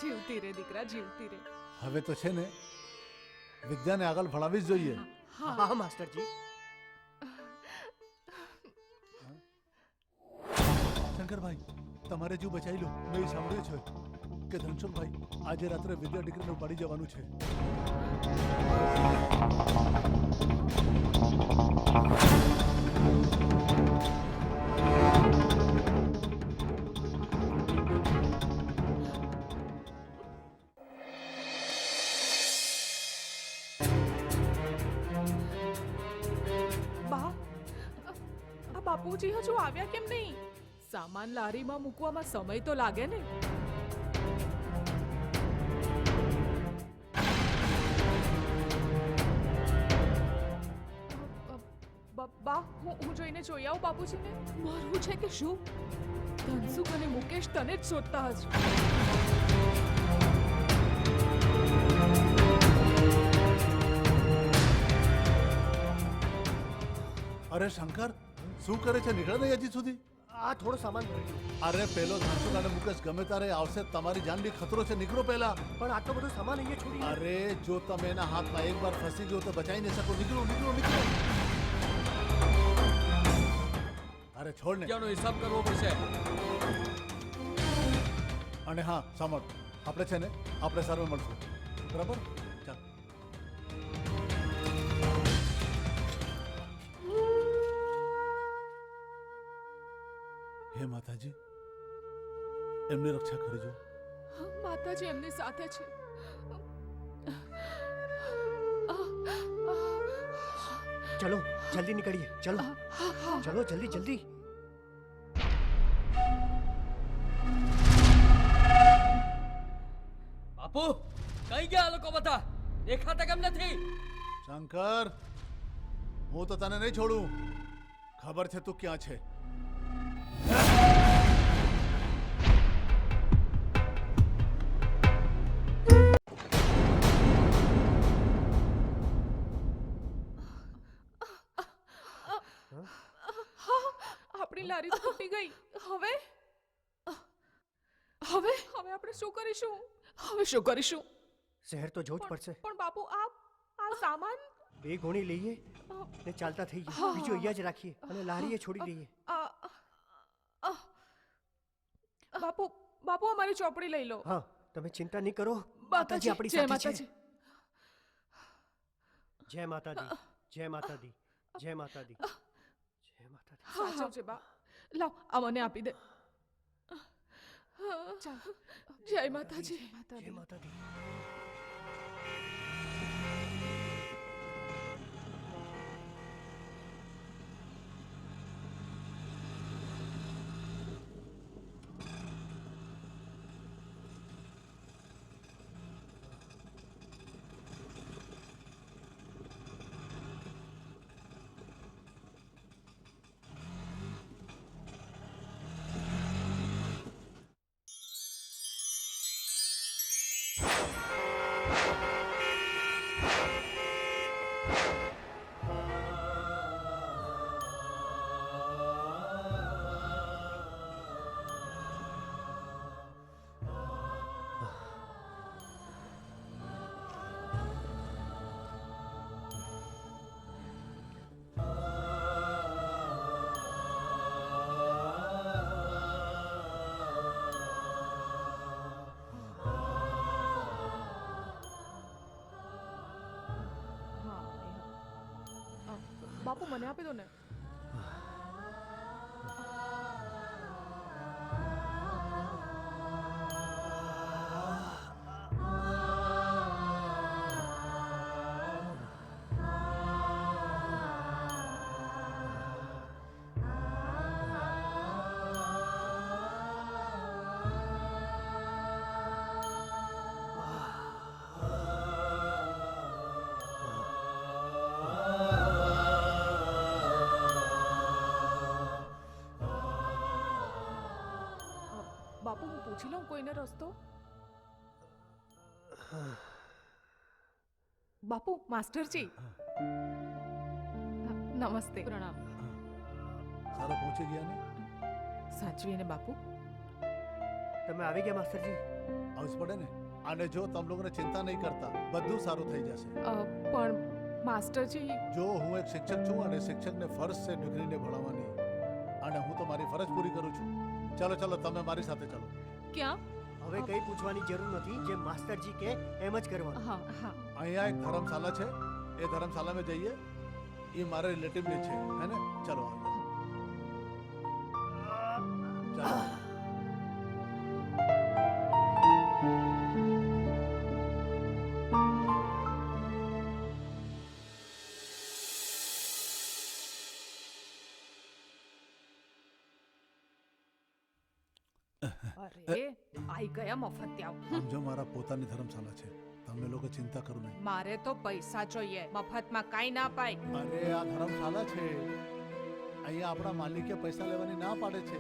જીવતી રે દીકરા, જીવતી રે. હવે તો છે ને વિદ્યાને આગળ ભણાવવી જ જોઈએ. હા માસ્ટરજી. શંકરભાઈ, તમારે જીવ બચાવી લો. મેં સાંભળ્યું છે કે ધનસુખભાઈ આજે રાત્રે વિદ્યા દીકરીને ઉપાડી જવાનું છે. બા, આ બાપુજી હજુ આવ્યા કેમ નહીં? સામાન લારીમાં મૂકવામાં સમય તો લાગે ને. બા, હું જોઈને જોઈ આવું બાપુજીને. મારવું છે કે શું? ધનસુખ અને મુકેશ તને જ શોધતા હશે. અરે શંકર, શું કરે છે? નીકળે નહીં હજી સુધી? આ થોડો સામાન ભરી લો. અરે પેલો ધાંસુ અને મુકેશ ગમે ત્યારે આવશે, તમારી જાનની ખતરો છે, નીકળો પહેલા. પણ આટલો બધો સામાન અહીંયા છોડી અરે જો તમે એના હાથમાં એકવાર ફસી ગયો તો બચાવી નહીં શકો. નીકળો નીકળો નીકળો. અરે છોડ ને. ત્યાંનો હિસાબ કરવો પડશે. અને હા સાંભળ, આપણે છે ને આપણે સર્વે મળશું, બરાબર? ચાલ. હે માતાજી, એમની રક્ષા કરજો. માતાજી એમની સાથે છે. ચલો જલ્દી નીકળીએ. ચલો ચલો જલ્દી જલ્દી. બાપુ કઈ ગયા આ લોકો બધા? દેખાતા કેમ નથી? શંકર, હું તો તને નહીં છોડું. ખબર છે તું ક્યાં છે. આપણી લારી તો તૂટી ગઈ. હવે હવે હવે આપણે શું કરીશું? હવે શું કરીશું? શહેર તો જવું જ પડશે. પણ બાપુ આ સામાન બે ગોણી લઈએ ને ચાલતા થઈ ગયા. હા. બીજું અહીંયા જ રાખીએ અને લારીએ છોડી દઈએ. બાપુ બાપુ અમારી ચોપડી લઈ લો. હા, તમે ચિંતા નહીં કરો. માતાજી આપણી જય સાથે છે. માતાજી. જય માતાજી. જય માતાજી. જય માતાજી. જય માતાજી. સાચવજે બા. લાવ આ મને આપી દે. જય માતાજી. જય માતાજી. બાપુ મને આપી દો ને. બાપુ હું પૂછી લઉં કોઈને રસ્તો? બાપુ માસ્ટરજી નમસ્તે. પ્રણામ. સારો પહોંચી ગયા ને? સાચવીને બાપુ. તમે આવી ગયા માસ્ટરજી? આવવું જ પડે ને. અને જો તમે લોકોને ચિંતા નહીં કરતા, બધું સારું થઈ જશે. પણ માસ્ટરજી જો હું એક શિક્ષક છું અને શિક્ષકને ફરજ છે દીકરીને ભણાવવાની, અને હું તો મારી ફરજ પૂરી કરું છું. ચાલો ચાલો તમે મારી સાથે ચાલો. ક્યાં? હવે કઈ પૂછવાની જરૂર નથી. જે માસ્ટરજી કે એમ જ કરવાનું. હા હા. અહીંયા એક ધર્મશાલા છે, એ ધર્મશાલામાં જઈએ. એ મારા રિલેટિવની છે, હે ને? ચાલો ચાલો. અરે આઈ ગયા મફતિયાઓ. સમજો, મારા પોતાની ધર્મશાલા છે, તમે લોકો ચિંતા કરો નહીં. મારે તો પૈસા જોઈએ, મફતમાં કાઈ ના પાય. અરે આ ધર્મશાલા છે, અહીંયા આપણા માલિકે પૈસા લેવાની ના પાડે છે.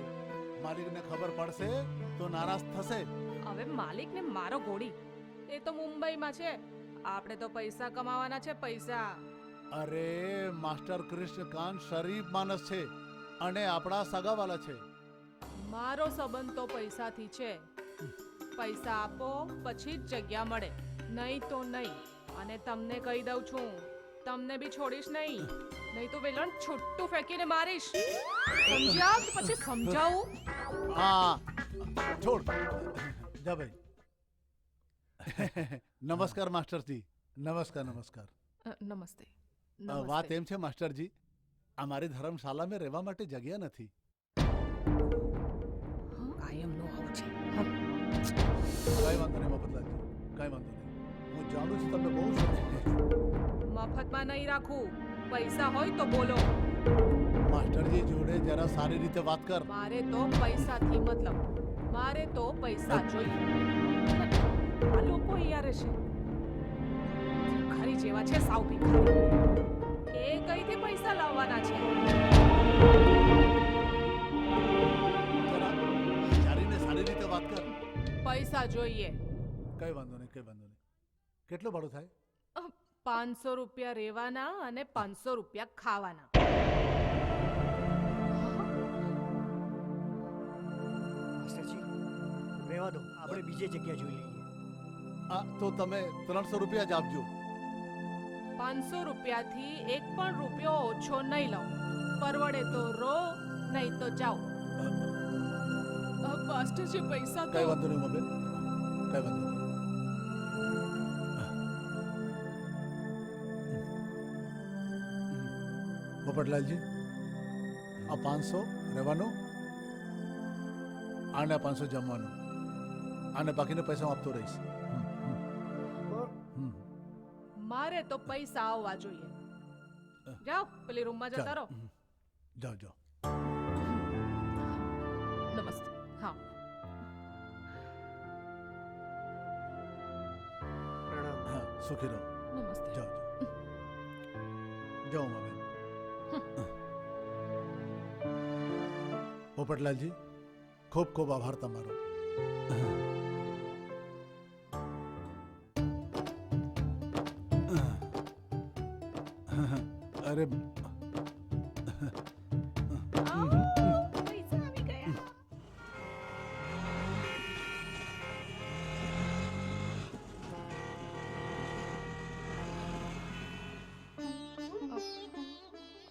માલિકને ખબર પડશે તો નારાજ થશે. હવે માલિકને મારો ગોળી. એ તો મુંબઈમાં છે, આપણે તો પૈસા કમાવાના છે, પૈસા. અરે માસ્ટર કૃષ્ણકાંત શરીફ માણસ છે અને આપણા સગાવાલા છે. મારો સંબંધ તો પૈસાથી છે. પૈસા આપો પછી જ જગ્યા મળે, નહીં તો નહીં. અને તમને કહી દઉં છું, તમને બી છોડીશ નહીં. નહીં તો વેલણ છૂટું ફેંકીને મારીશ. સમજ્યા કે પછી સમજાવું? હા છોડ જા ભાઈ. નમસ્કાર માસ્ટરજી. નમસ્કાર નમસ્કાર. નમસ્તે. વાત એમ છે માસ્ટરજી, અમારી ધર્મશાળામાં રહેવા માટે જગ્યા નથી. કાયમનું આવું છે. કઈ વાંધો નહીં મફતલાલજી, કઈ વાંધો નહીં. હું જાણું છું તમે બહુ સમજે. મફતમાં નહીં રાખું. પૈસા હોય તો બોલો. માસ્ટરજી જોડે જરા સારી રીતે વાત કર. મારે તો પૈસાથી મતલબ. મારે તો પૈસા જોઈએ. આ લોકો અહીંયા રહેશે. ભિખારી જેવા છે, સાવ ભિખારી. એ કઈથી પૈસા લાવવાના છે? જરા વિચારીને સારી રીતે વાત કર. પૈસા જોઈએ. કઈ વાંધો નહીં, કઈ વાંધો નહીં. કેટલું ભાડું થાય? 500 રૂપિયા રહેવાના અને 500 રૂપિયા ખાવાના. માસ્ટરજી રહેવા દો, આપણે બીજે જગ્યા જોઈ લઈએ. તો તમે 300 રૂપિયા જ આપજો. 500 રૂપિયાથી એક પણ રૂપિયો ઓછો નહીં લઉં. પરવડે તો રો, નહીં તો જાઓ. માસ્ટરજી પૈસા કઈ વાંધો નહીં મબેન, કઈ વાંધો નહીં. પોપટલાલજી, આ 500 રહેવાનું અને 500 જમવાનું, અને બાકીના પૈસા હું આપતો રહીશ. મારે તો પૈસા આવવા જોઈએ. જાઓ પેલી રૂમમાં જતા રહો. જાઓ જાઓ. નમસ્તે. હા, પ્રણામ. હા સુખી રહો. નમસ્તે. જાઓ જાઓ મબેન. પોપટલાલજી, ખૂબ ખૂબ આભાર તમારો. અરે પૈસા આવી ગયા.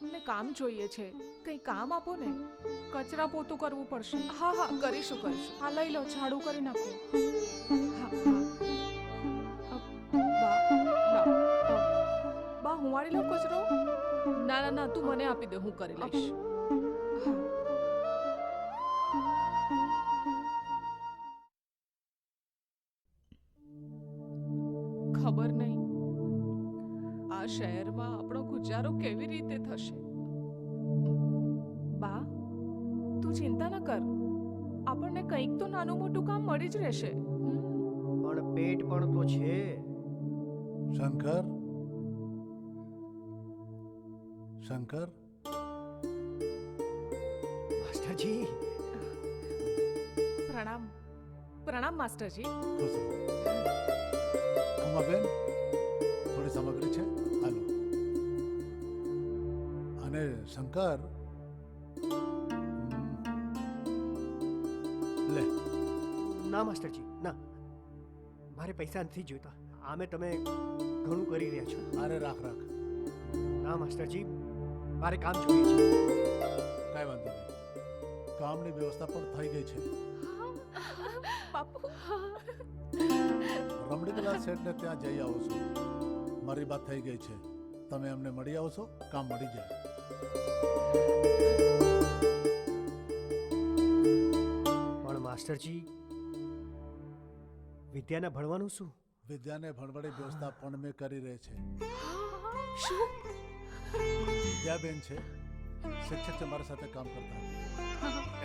અમને કામ જોઈએ છે. કંઈ કામ આપો ને. કચરા પોતું કરવું પડશે. હા હા, કરીશું કરીશું. હા લઈ લો, ઝાડુ કરી નાખો. હા હા. બા લાવ. બા હું વાળી લઉં કચરો? ના ના ના, તું મને આપી દે, હું કરી લઈશ. હા. ખબર નહીં આ શહેરમાં આપણો ગુજારો કેવી રીતે થશે. બા તું ચિંતા ન કર, આપણને કંઈક તો નાનું મોટું કામ મળી જ રહેશે. પણ પેટ પણ તો છે. શંકર, શંકર, માસ્ટરજી પ્રણામ. પ્રણામ માસ્ટરજી. ખુશ રહો. ઉમાબેન, થોડી સામગ્રી છે, હાલો. અને શંકર, લે. ના માસ્ટરજી ના, મારે પૈસા નથી જોઈતા. આમે તમે ઘણું કરી રહ્યા છો. અરે રાખ રાખ. ના માસ્ટરજી, મારે કામ જોઈએ છે. કાંઈ વાંધો નહીં, કામની વ્યવસ્થા પણ થઈ ગઈ છે. બાપુ રમણીકલાલ શેઠને ત્યાં જઈ આવો છો. મારી વાત થઈ ગઈ છે, તમે એમને મળી આવશો, કામ મળી જાય. પણ માસ્ટરજી, વિદ્યાને ભણવાનું શું? વિદ્યાને ભણવાની વ્યવસ્થા પણ મેં કરી રહી છે. શું? વિદ્યાબેન છે, શિક્ષક છે, મારા સાથે કામ કરતા.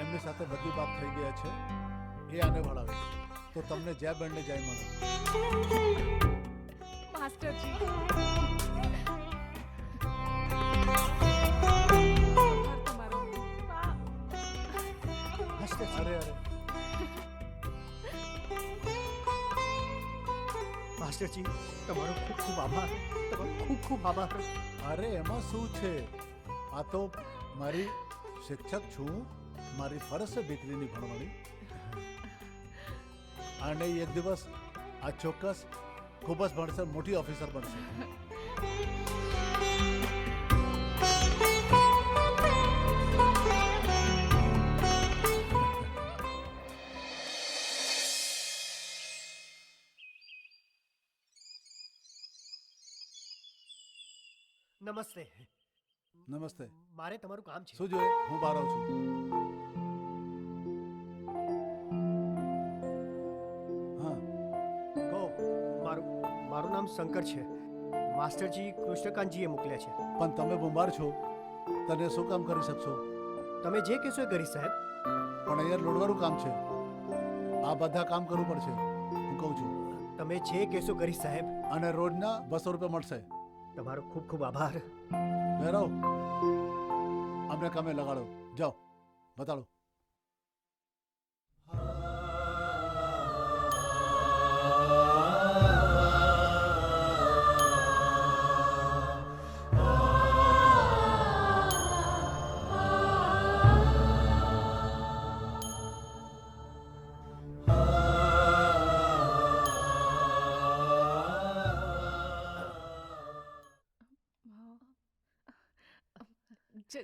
એમની સાથે બધી વાત થઈ ગયા છે, એ આને ભણાવે છે. તો તમને જ્યાં બેનને જાય મળો. માસ્ટરજી તમારો. માસ્ટરજી, અરે અરે, માસ્ટરજી તમારો ખૂબ ખૂબ આભાર. તમારો ખૂબ ખૂબ આભાર. અરે એમાં શું છે? આ તો મારી શિક્ષક છું, મારી ફરજ છે દીકરીની ભણવાની. અને એક દિવસ આ ચોક્કસ ખૂબ જ ભણશે, મોટી ઓફિસર બનશે. નમસ્તે. નમસ્તે. મારે તમારું કામ છે. શું જોઈએ? હું બહાર આવું છું. હા, કહો. મારું નામ શંકર છે. માસ્ટરજી કૃષ્ણકાંતજીએ મોકલ્યા છે. પણ તમે બીમાર છો, તને શું કામ કરી શકશો? તમે જે કહેશો એ કરીશ સાહેબ. પણ અહીંયા લોડવાનું કામ છે, આ બધા કામ કરવું પડશે. હું કહું છું. તમે જે કહેશો કરીશ સાહેબ. અને રોજના 200 રૂપિયા મળશે. તમારો ખૂબ ખૂબ આભાર. બેરો, અમને કામે લગાડો. જાઓ, બતાડો.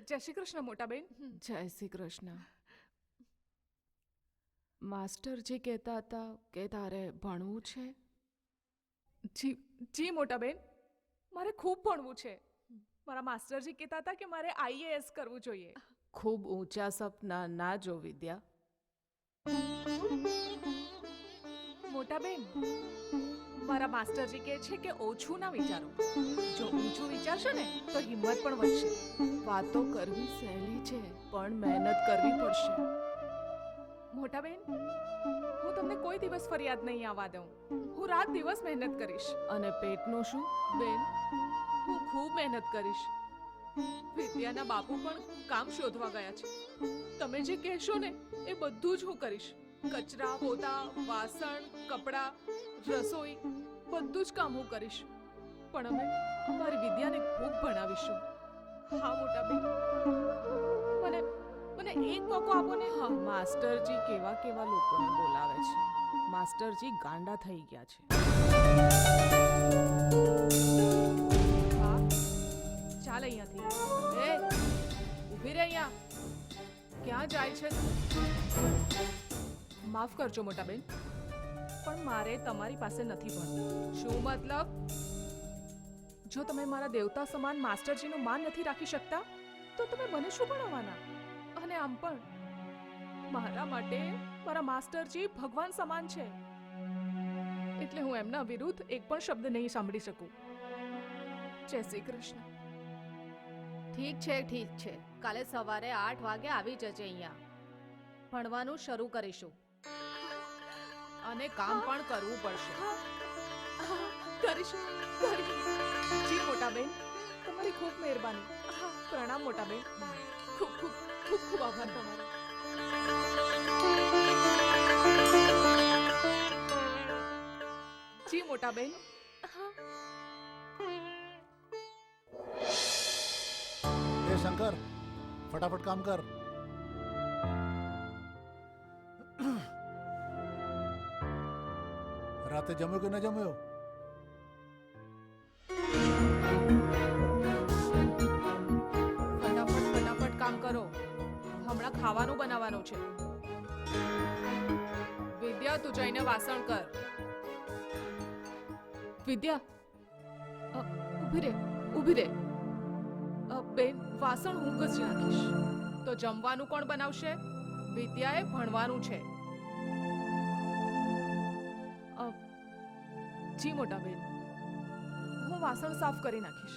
જય શ્રી કૃષ્ણ મોટા બેન. જય શ્રી કૃષ્ણ. માસ્ટરજી કહેતા હતા કે તારે ભણવું છે. જી મોટા બેન, મારે ખૂબ ભણવું છે. મારા માસ્ટરજી કહેતા હતા કે મારે IAS કરવું જોઈએ. ખૂબ ઊંચા સપના ના જો વિદ્યા. મોટા બેન, મારા માસ્ટરજી કહે છે કે ઓછું ના વિચારો. જો ઊંચું વિચારશો ને તો હિંમત પણ વધશે. વાતો કરવી સહેલી છે, પણ મહેનત કરવી પડશે. મોટા બેન, હું તમને કોઈ દિવસ ફરિયાદ નહીં આવવા દઉં. હું રાત દિવસ મહેનત કરીશ. અને પેટનું શું? બેન, હું ખૂબ મહેનત કરીશ. વિદ્યાના બાપુ પણ કામ શોધવા ગયા છે. તમે જે કહેશો ને એ બધું જ હું કરીશ. કચરા, પોતા, વાસણ, કપડાં, રસોઈ બધું જ કામ હું કરીશ. પણ અમે અમારી વિદ્યાને ખૂબ ભણાવીશું. હા મોટા બેન, મને એક મોકો આપો ને. હા, માસ્ટરજી કેવા કેવા લોકોને બોલાવે છે. માસ્ટરજી ગાંડા થઈ ગયા છે. હા, ચાલ અહીંયાથી. એ ઊભી રહે અહીંયા. ક્યાં જાય છે? માફ કરજો મોટા બેન, પણ મારે તમારી પાસે નથી ભણવું. શું મતલબ? જો તમે મારા દેવતા સમાન માસ્ટરજીનું માન નથી રાખી શકતા તો તમે મને શું ભણાવવાના? અને આમ પણ મારા માટે મારા માસ્ટરજી ભગવાન સમાન છે. એટલે હું એમના વિરુદ્ધ એક પણ શબ્દ નહીં સાંભળી શકું. જય શ્રી કૃષ્ણ. ઠીક છે. કાલે સવારે 8 વાગે આવી જજે અહીંયા. ભણવાનું શરૂ કરીશું અને કામ પણ કરવું પડશે. કરીશું. જી મોટા બેન, તમારી ખૂબ મહેરબાની. પ્રણામ મોટા બેન. ખૂબ ખૂબ ખૂબ ખૂબ આભાર તમારો. જી મોટા બેન. એ શંકર, ફટાફટ કામ કર. રાતે જમ્યો કે ન જમ્યો? ફટાફટ કામ કરો. હમણાં ખાવાનું બનાવવાનું છે. વિદ્યા, તું જઈને વાસણ કર. વિદ્યા, ઊભી રે. બેન, વાસણ હું જ નાખીશ. તો જમવાનું કોણ બનાવશે? વિદ્યાએ ભણવાનું છે. જી મોટા બેન, હું વાસણ સાફ કરી નાખીશ.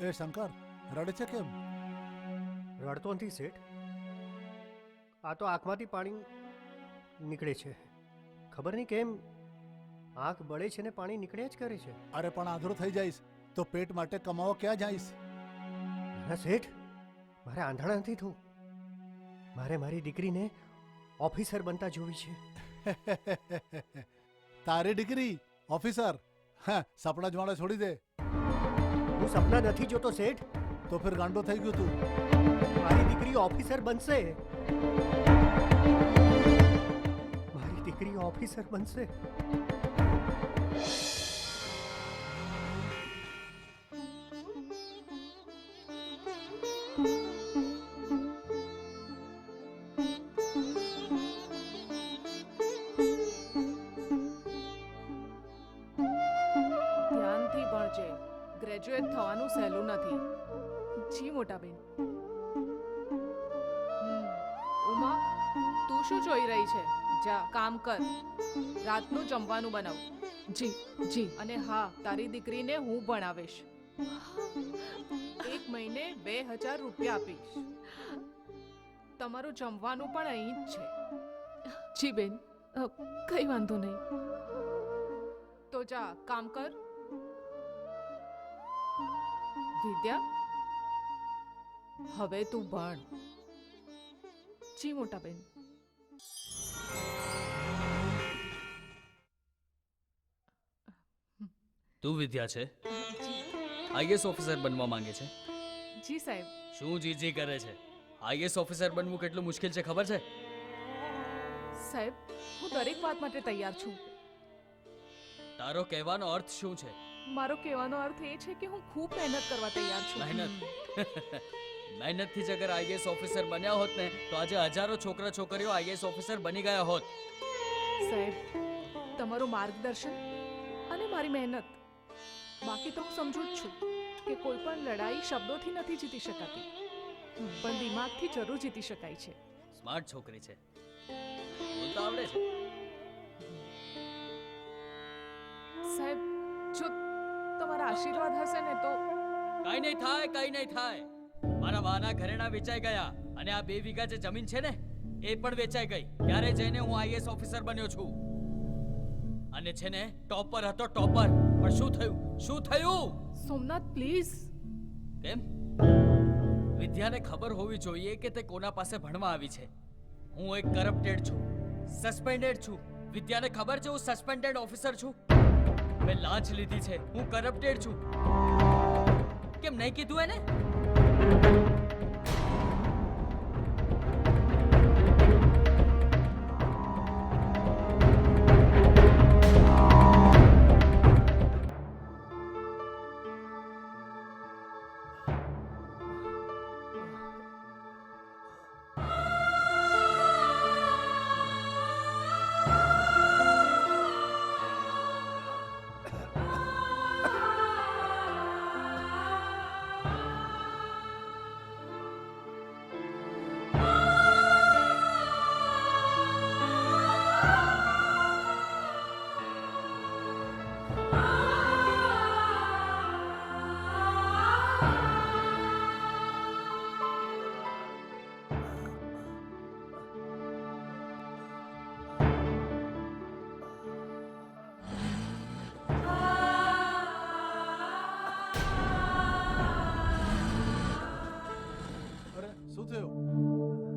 એ શંકર, રડે છે કેમ? રડતો નથી શેઠ. આ તો આંખમાંથી પાણી નીકળે છે. ખબર નહીં કેમ આંખ બળે છે ને પાણી નીકળ્યા જ કરે છે. અરે પણ આંધળો થઈ જઈશ. તો પેટ માટે કમાવા ક્યાં જઈશ? ના શેઠ, મારે આંધળા નથી થવું. મારે મારી દીકરીને ઓફિસર બનતા જોવી છે. તારી દીકરી ઓફિસર? હા, સપના જોવાના છોડી દે. હું સપના નથી જોતો શેઠ. તો ફિર ગાંડો થઈ ગયો તું. મારી દીકરી ઓફિસર બનશે. મારી દીકરી ઓફિસર બનશે. ધ્યાનથી ભણજે. ગ્રેજ્યુએટ થવાનું સહેલું નથી. જી મોટા બેન. ઉમા, તું શું જોઈ રહી છે? જા કામ કર. રાતનું જમવાનું બનાવ. જી જી. અને હા, તારી દીકરીને હું ભણાવીશ. 1 મહિને 2000 રૂપિયા આપીશ. તમારું જમવાનું પણ અહીં જ છે. જી બેન, કઈ વાંધો નહીં. તો જા કામ કર. વિદ્યા, હવે તું ભણ. જી મોટા બેન. તું વિદ્યા છે? જી આઈએસ ઓફિસર બનવા માંગે છે? જી સાહેબ. શું જીજી કરે છે? આઈએસ ઓફિસર બનવું કેટલું મુશ્કેલ છે ખબર છે? સાહેબ, હું દરેક વાત માટે તૈયાર છું. તારો કહેવાનો અર્થ શું છે? મારો કહેવાનો અર્થ એ છે કે હું ખૂબ મહેનત કરવા તૈયાર છું. મહેનત? મહેનતથી જ અગર આઈએસ ઓફિસર બન્યા હોત ને તો આજે હજારો છોકરા છોકરીઓ આઈએસ ઓફિસર બની ગયા હોત. સાહેબ, તમારું માર્ગદર્શન અને મારી મહેનત. બાકી તો હું સમજુ જ છું કે કોઈ પણ લડાઈ શબ્દોથી નથી જીતી શકાતી, પણ દિમાગથી જરૂર જીતી શકાય છે. સ્માર્ટ છોકરી છે, બોલતા આવડે છે. સાહેબ, જો તમારા આશીર્વાદ હશે ને તો. કઈ નહીં થાય, કઈ નહીં થાય. મારા વાના ઘરેણા વેચાઈ ગયા અને આ 2 વીઘા જે જમીન છે ને એ પણ વેચાઈ ગઈ. ત્યારે જઈને હું આઈએસ ઓફિસર બન્યો છું. અને છે ને ટોપર હતો, ટોપર. પણ શું થયું? શું થયું? સોમનાથ પ્લીઝ. કેમ? વિદ્યાને ખબર હોવી જોઈએ કે તે કોના પાસે ભણવા આવી છે. હું એક કરપ્ટેડ છું, સસ્પેન્ડેડ છું. વિદ્યાને ખબર છે હું સસ્પેન્ડેડ ઓફિસર છું. મેં લાંચ લીધી છે, હું કરપ્ટેડ છું. કેમ નહીં કીધું એને?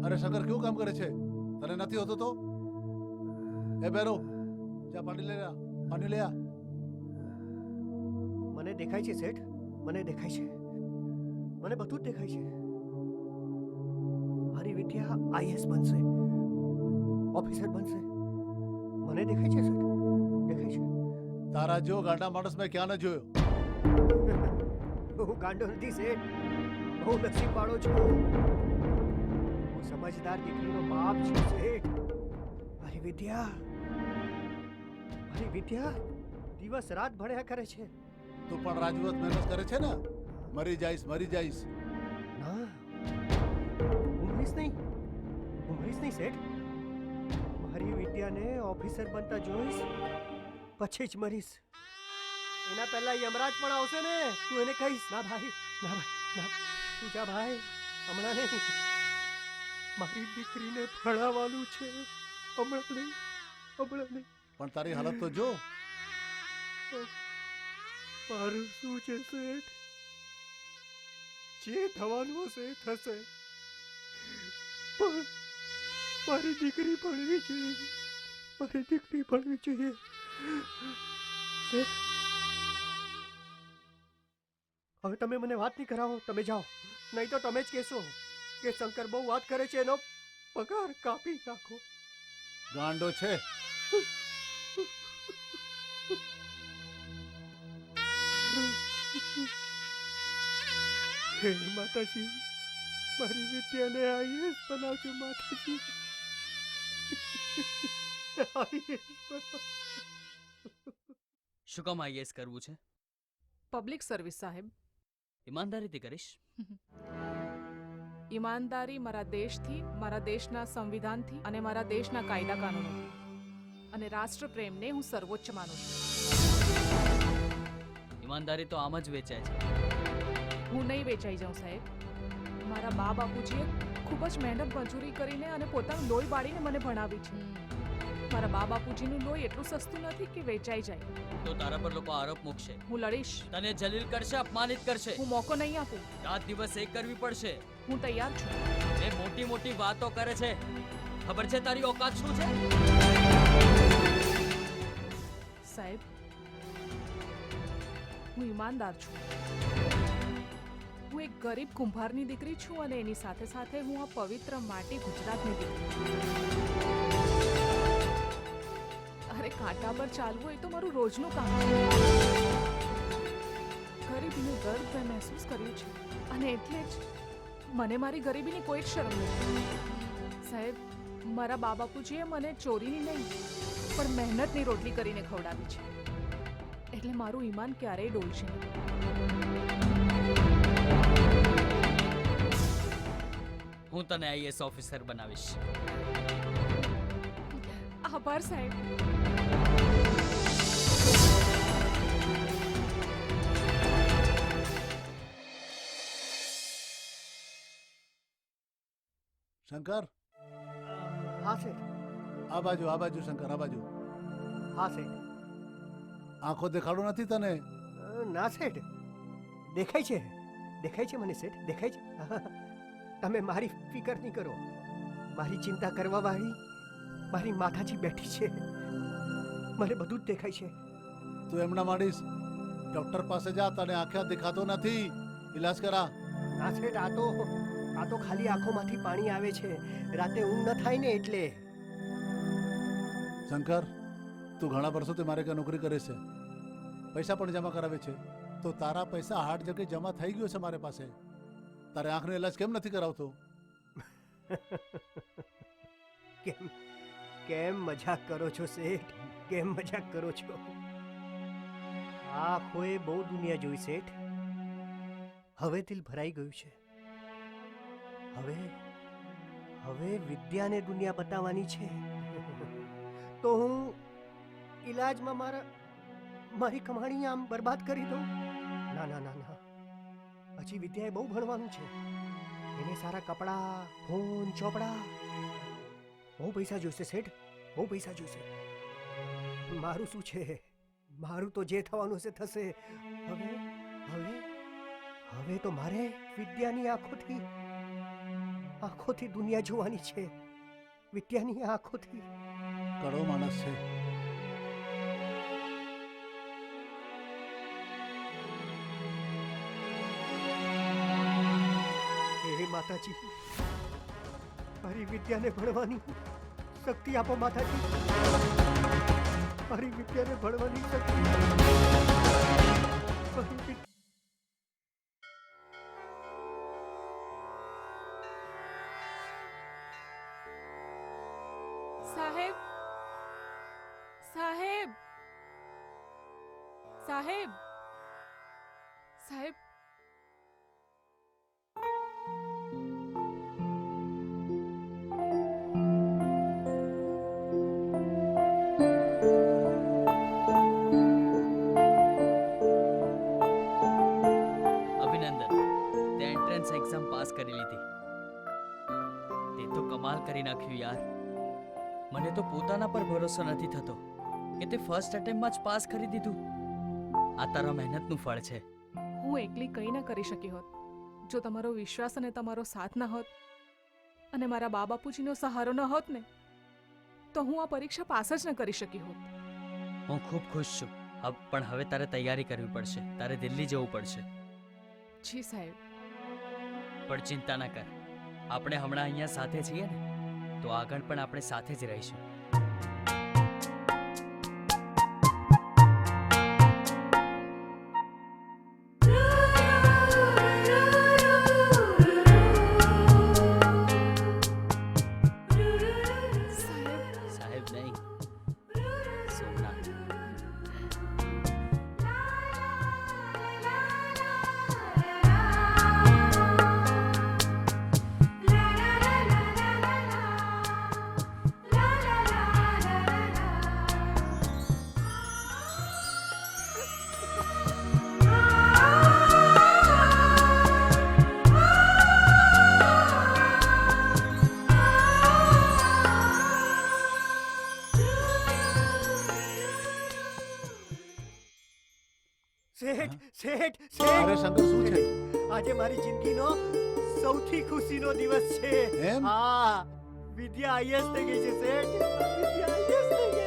અરે શંકર કેવું કામ કરે છે? તને નથી હોતું તો? એ બેરો, જા પાણી લે આ, પાણી લે આ. મને દેખાય છે શેઠ, મને દેખાય છે. મને બધું જ દેખાય છે. મારી વિદ્યા આઈએસ બનશે, ઓફિસર બનશે. મને દેખાય છે શેઠ, દેખાય છે. તારા જો ગાંડા માણસ મેં ક્યાં ન જોયો. હું ગાંડો નથી શેઠ, હું નસીબવાળો છું. હું સમજદાર દીકરીનો બાપ છું શેઠ. મારી વિદ્યા દિવસ રાત ભણ્યા કરે છે. તું પણ રાજવત મહેનત કરે છે ને? મરી જાઈશ, મરી જાઈશ. ના, હું મરીશ નહીં શેઠ. મારી વિદ્યાને ઓફિસર બનતા જોઈશ, પછી જ મરીશ. એના પહેલા યમરાજ પણ આવશે ને, તું એને કહીશ. ના ભાઈ, ના, તું જા ભાઈ, હમણાં નહીં. મારી દીકરીને ભણાવવાનું છે, હમણાં નહીં. પણ તારી હાલત તો જો. મારું શું છે શેઠ? જે થવાનું હશે એ થશે, પણ મારી દીકરી ભણવી જોઈએ, મારી દીકરી ભણવી જોઈએ. શેઠ, હવે તમે મને વાત નહીં કરાવો, તમે જાઓ, નહીં તો તમે જ કહેશો કે શંકર બહુ વાત કરે છે, એનો પગાર કાપી નાખો. ગાંડો છે. હે માતાજી, મારી વિદ્યાને આઈએસ બનાવજો માતાજી. શું કામ આઈએસ કરવું છે? પબ્લિક સર્વિસ સાહેબ. ઈમાનદારીથી કરીશ. ઈમાનદારી મારા દેશથી, મારા દેશના સંવિધાનથી અને મારા દેશના કાયદા કાનૂનોથી, અને રાષ્ટ્રપ્રેમને હું સર્વોચ્ચ માનું છું. ઈમાનદારી તો આમ જ વેચાય છે. હું નહીં વેચાઈ જાઉં સાહેબ. મારા બા બાપુજીએ ખૂબ જ મહેનત મજૂરી કરીને અને પોતાનું લોહી બાળીને મને ભણાવી છે. મારા બા બાપુજીનું લોહી એટલું સસ્તું નથી કે વેચાઈ જાય. તો તારા પર લોકો આરોપ મૂકશે, હું લડીશ. તને જલીલ કરશે, અપમાનિત કરશે. હું મોકો નહીં આપું. રાત દિવસ એક કરવી પડશે. હું તૈયાર છું. એ મોટી મોટી વાતો કરે છે, ખબર છે તારી ઓકાત શું છે? સાહેબ, હું ઈમાનદાર છું. હું એક ગરીબ કુંભારની દીકરી છું અને એની સાથે સાથે હું આ પવિત્ર માટી ગુજરાતની દીકરી. અરે કાંટા પર ચાલવું એ તો મારું રોજનું કામ છે. ગરીબીનું દર્દ મેં મહેસૂસ કર્યું છે અને એટલે જ મને મારી ગરીબીની કોઈ જ શરમ નથી. સાહેબ, મારા બા બાપુજીએ મને ચોરીની નહીં પણ મહેનતની રોટલી કરીને ખવડાવી છે, એટલે મારું ઈમાન ક્યારેય ડોલશે નહીં. હું તને આઈએસ ઓફિસર બનાવીશ. આભાર સાહેબ. શંકર, હા શેઠ. આ બાજુ શંકર, આ બાજુ. હા શેઠ. આંખો દેખાડો નથી તને? ના શેઠ, દેખાય છે મને શેઠ, દેખાય છે. તમે મારી ફિકર નહીં કરો. મારી ચિંતા કરવા વાળી મારી માતાજી બેઠી છે. મને બધું જ દેખાય છે. તું એમના માડીશ, ડોક્ટર પાસે જા, તને આંખે દેખાતો નથી, ઈલાજ કરા. ના શેઠ, આ તો ખાલી આંખોમાંથી પાણી આવે છે. રાતે ઊંઘ ન થાય ને એટલે. શંકર, તું ઘણા વર્ષોથી મારે ત્યાં નોકરી કરે છે, પૈસા પણ જમા કરાવે છે, તો તારા પૈસા હાર્ડ જગ્યાએ જમા થઈ ગયો છે મારી પાસે. તારે આંખનો ઇલાજ કેમ નથી કરાવતો? કેમ મજાક કરો છો શેઠ? કેમ મજાક કરો છો? આંખોએ બહુ દુનિયા જોઈ શેઠ. હવે દિલ ભરાઈ ગયું છે. હવે વિદ્યાને દુનિયા બતાવવાની છે. તો હું ઈલાજમાં મારી કમાણી આમ બરબાદ કરી દઉં? ના. હજી વિદ્યાએ બહુ ભણવાનું છે. એને સારા કપડાં, ફોન, ચોપડા, બહુ પૈસા જોઈશે શેઠ, બહુ પૈસા જોઈશે. મારું શું છે? મારું તો જે થવાનું છે થશે. હવે તો મારે વિદ્યાની આંખોથી દુનિયા જોવાની છે. વિદ્યાની આંખોથી. કડો માણસ છે. હે માતાજી, મારી વિદ્યાને ભણવાની શક્તિ આપો માતાજી. મારી વિદ્યાને ભણવાની શક્તિ. સાહેબ, સાહેબ, સાહેબ, સાહેબ. એક્ઝામ પાસ કરી લીધી. તે તો કમાલ કરી નાખ્યું યાર. મને તો પોતાના પર ભરોસો નથી થતો કે તે ફર્સ્ટ અટેમ્પ્ટમાં જ પાસ કરી દીધું. આ તારા મહેનતનું ફળ છે. હું એકલી કંઈ ના કરી શકી હોત જો તમારો વિશ્વાસ અને તમારો સાથ ના હોત અને મારા બા બાપુજીનો સહારો ન હોત ને તો હું આ પરીક્ષા પાસ જ ન કરી શકી હોત. હું ખૂબ ખુશ છું. પણ હવે તારે તૈયારી કરવી પડશે. તારે દિલ્હી જવું પડશે. જી સાહેબ. પણ ચિંતા ના કર, આપણે હમણાં અહીંયા સાથે છીએ ને, તો આગળ પણ આપણે સાથે જ રહીશું. સાહેબ નહીં, સોમનાથ. શેઠ શેઠ અરે શેઠ શંકર શું છે? આજે મારી જિંદગીનો સૌથી ખુશીનો દિવસ છે. એમ? હા, વિદ્યા આઈએસ થઈ ગઈ છે શેઠ. વિદ્યા આઈએસ થઈ ગઈ.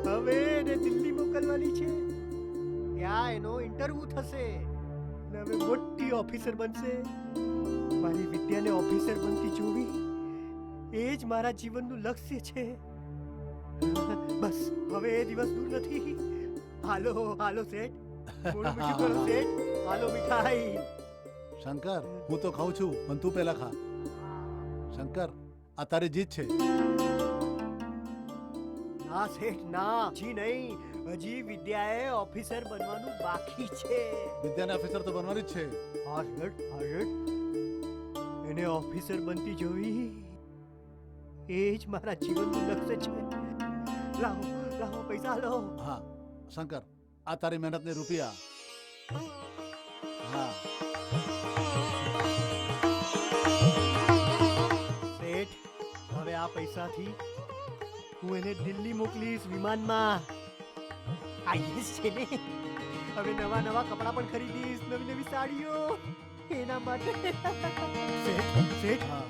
હવે એને દિલ્હી મોકલવાની છે. ત્યાં એનો ઇન્ટરવ્યુ થશે અને હવે મોટી ઓફિસર બનશે. મારી વિદ્યાને ઓફિસર બનતી જોવી એ જ મારા જીવનનું લક્ષ્ય છે. બસ હવે એ દિવસ દૂર નથી. હાલો હાલો શેઠ, થોડું મીઠું કરો શેઠ. હાલો મીઠાઈ. શંકર, હું તો ખાઉં છું પણ તું પહેલા ખા. શંકર, આ તારી જીત છે. ના શેઠ ના, જી નહીં, હજી વિદ્યાએ ઓફિસર બનવાનું બાકી છે. વિદ્યાને ઓફિસર તો બનવાની જ છે. હા શેઠ, હા શેઠ, એને ઓફિસર બનતી જોવી એ જ મારા જીવનનું લક્ષ્ય છે. લાવો લાવો પૈસા લો. હા શંકર, આ તારી મહેનતને રૂપિયા. હા શેઠ, હવે આ પૈસાથી હું એને દિલ્હી મોકલીશ વિમાનમાં. આઈએસ છે ને, હવે નવા નવા કપડાં પણ ખરીદીશ, નવી નવી સાડીઓ એના માટે. શેઠ શેઠ, હા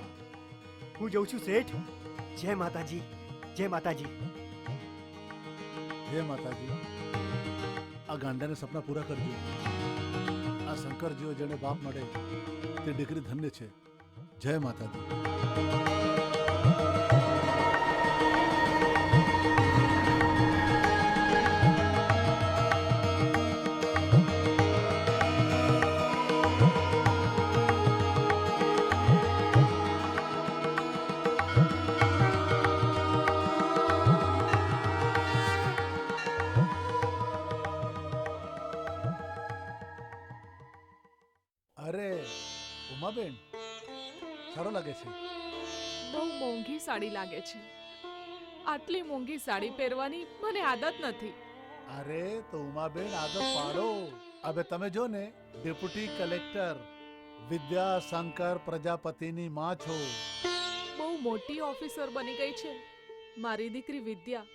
હું જઉં છું શેઠ. જય માતાજી, જય માતાજી. હે માતાજી, આ ગાંડાને સપના પૂરા કરજો. આ શંકર જેવો જેને બાપ મળે તે દીકરી ધન્ય છે. જય માતાજી. અરે ઉમાબેન, સારો લાગે છે. બહુ મોંઘી સાડી લાગે છે. આટલી મોંઘી સાડી પહેરવાની મને આદત નથી. અરે તો ઉમાબેન આદત પાડો. હવે તમે જો ને, ડેપ્યુટી કલેક્ટર વિદ્યા શંકર પ્રજાપતિની માં છો. બહુ મોટી ઓફિસર બની ગઈ છે મારી દીકરી વિદ્યા.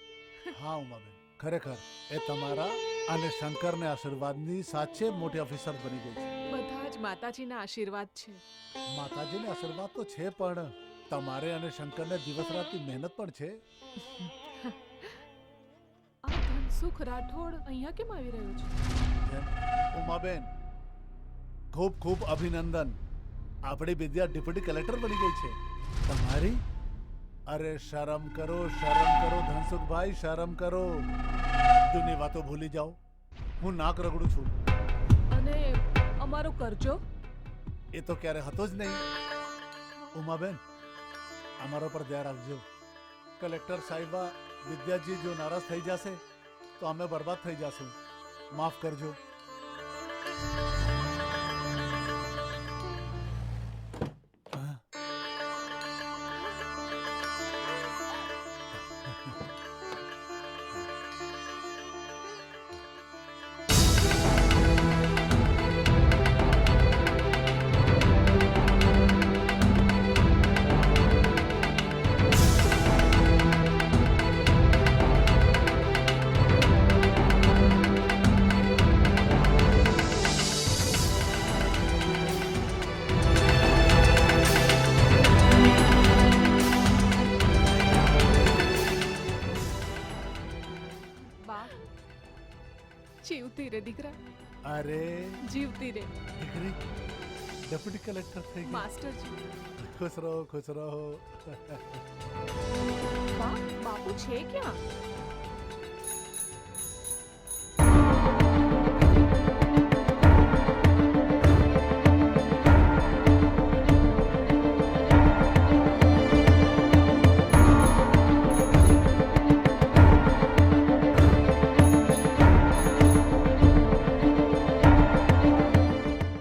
હા ઉમાબેન, ખરેખર એ તમારા અને શંકરને આશીર્વાદની સાચે મોટી ઓફિસર બની ગઈ છે. બધા જ માતાજીના આશીર્વાદ છે. માતાજીને આશીર્વાદ તો છે, પણ તમારે અને શંકરને દિવસ રાતની મહેનત પણ છે. આ ધનસુખ રાઠોડ અહીંયા કેમ આવી રહ્યો છે? ઉમાબેન, ખૂબ ખૂબ અભિનંદન. આપણી વિદ્યા ડેપ્યુટી કલેક્ટર બની ગઈ છે. તમારી? અરે શરમ કરો, શરમ કરો ધનસુખભાઈ, શરમ કરો. જૂની વાતો ભૂલી જાઓ. હું નાક રગડું છું. અને અમારો કરજો? એ તો ક્યારે હતો જ નહીં. ઉમાબેન, અમારા પર ધ્યાન રાખજો. કલેક્ટર સાહેબા વિદ્યાજી જો નારાજ થઈ જશે તો અમે બરબાદ થઈ જશું. માફ કરજો. જીવતી રે દીકરા, અરે જીવતી રે દીકરી ડેપ્યુટી કલેક્ટર થઈ ગઈ. માસ્ટરજી. ખુશ રહો, ખુશ રહો. બાપુ છે ક્યાં?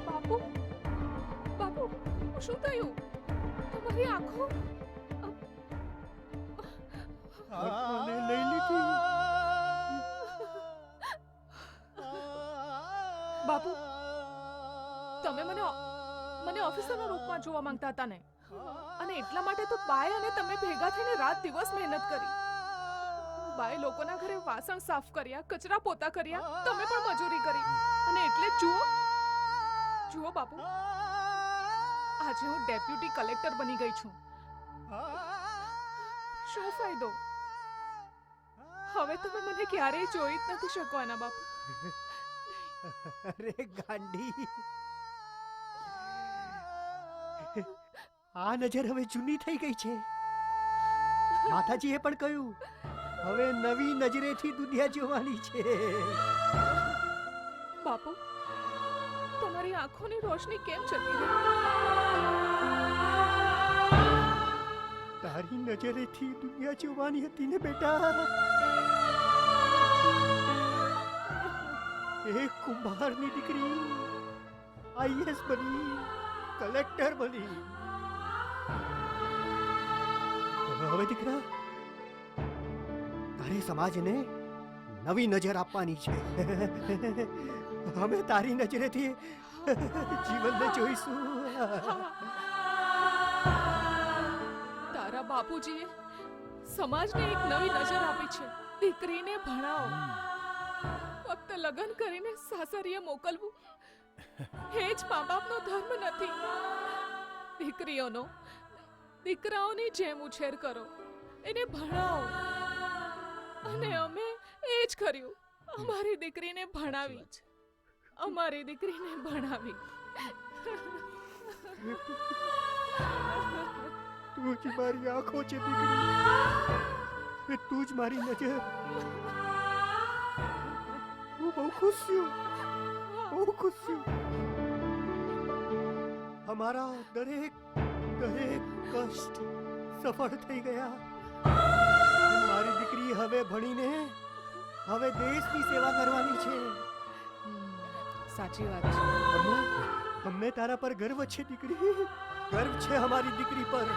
બાપુ, બાપુ, શું થયું? તમારી આંખો મને લઈ લીધી. બાપુ, તમે મને ઓફિસરના રૂપમાં જોવા માંગતા હતા ને, અને એટલા માટે તો બાય અને તમે ભેગા થઈને રાત દિવસ મહેનત કરી. બાય લોકોના ઘરે વાસણ સાફ કર્યા, કચરા પોતા કર્યા, તમે પણ મજૂરી કરી. અને એટલે જ જુઓ બાપુ, આજે હું ડેપ્યુટી કલેક્ટર બની ગઈ છું. શું ફાયદો? હવે તમે મને ક્યારેય જોઈ જ નથી શકવાના બાપુ. અરે ગાંડી, આ નજર હવે જૂની થઈ ગઈ છે. માતાજીએ પણ કહ્યું, હવે નવી નજરેથી દુનિયા જોવાની છે. બાપુ, તમારી આંખોની રોશની કેમ જતી રહી? તારી નજરેથી દુનિયા જોવાની હતી ને બેટા. એક કુંભારની દીકરી આઈએસ બની, કલેક્ટર બની. હવે દીકરા, તારે સમાજને નવી નજર આપવાની છે. અમે તારી નજરેથી જીવનને જોઈશું. તારા બાપુજીએ સમાજને એક નવી નજર આપી છે. દીકરીને ભણાવો. ફક્ત લગ્ન કરીને સાસરીએ મોકલવું એ જ મા બાપનો ધર્મ નથી. દીકરાઓની જેમ ઉછેર કરો, એને ભણાવો. અને અમે એ જ કર્યું. અમારી દીકરીને ભણાવી. તું જ મારી આંખો છે દીકરી, તું જ મારી નજર. હું બહુ ખુશ છું. અમારા દરેક કષ્ટ સફળ થઈ ગયા. મારી દીકરી હવે ભણીને હવે દેશની સેવા કરવાની છે. સાચી વાત છે. અમને તારા પર ગર્વ છે દીકરી. ગર્વ છે અમારી દીકરી પર.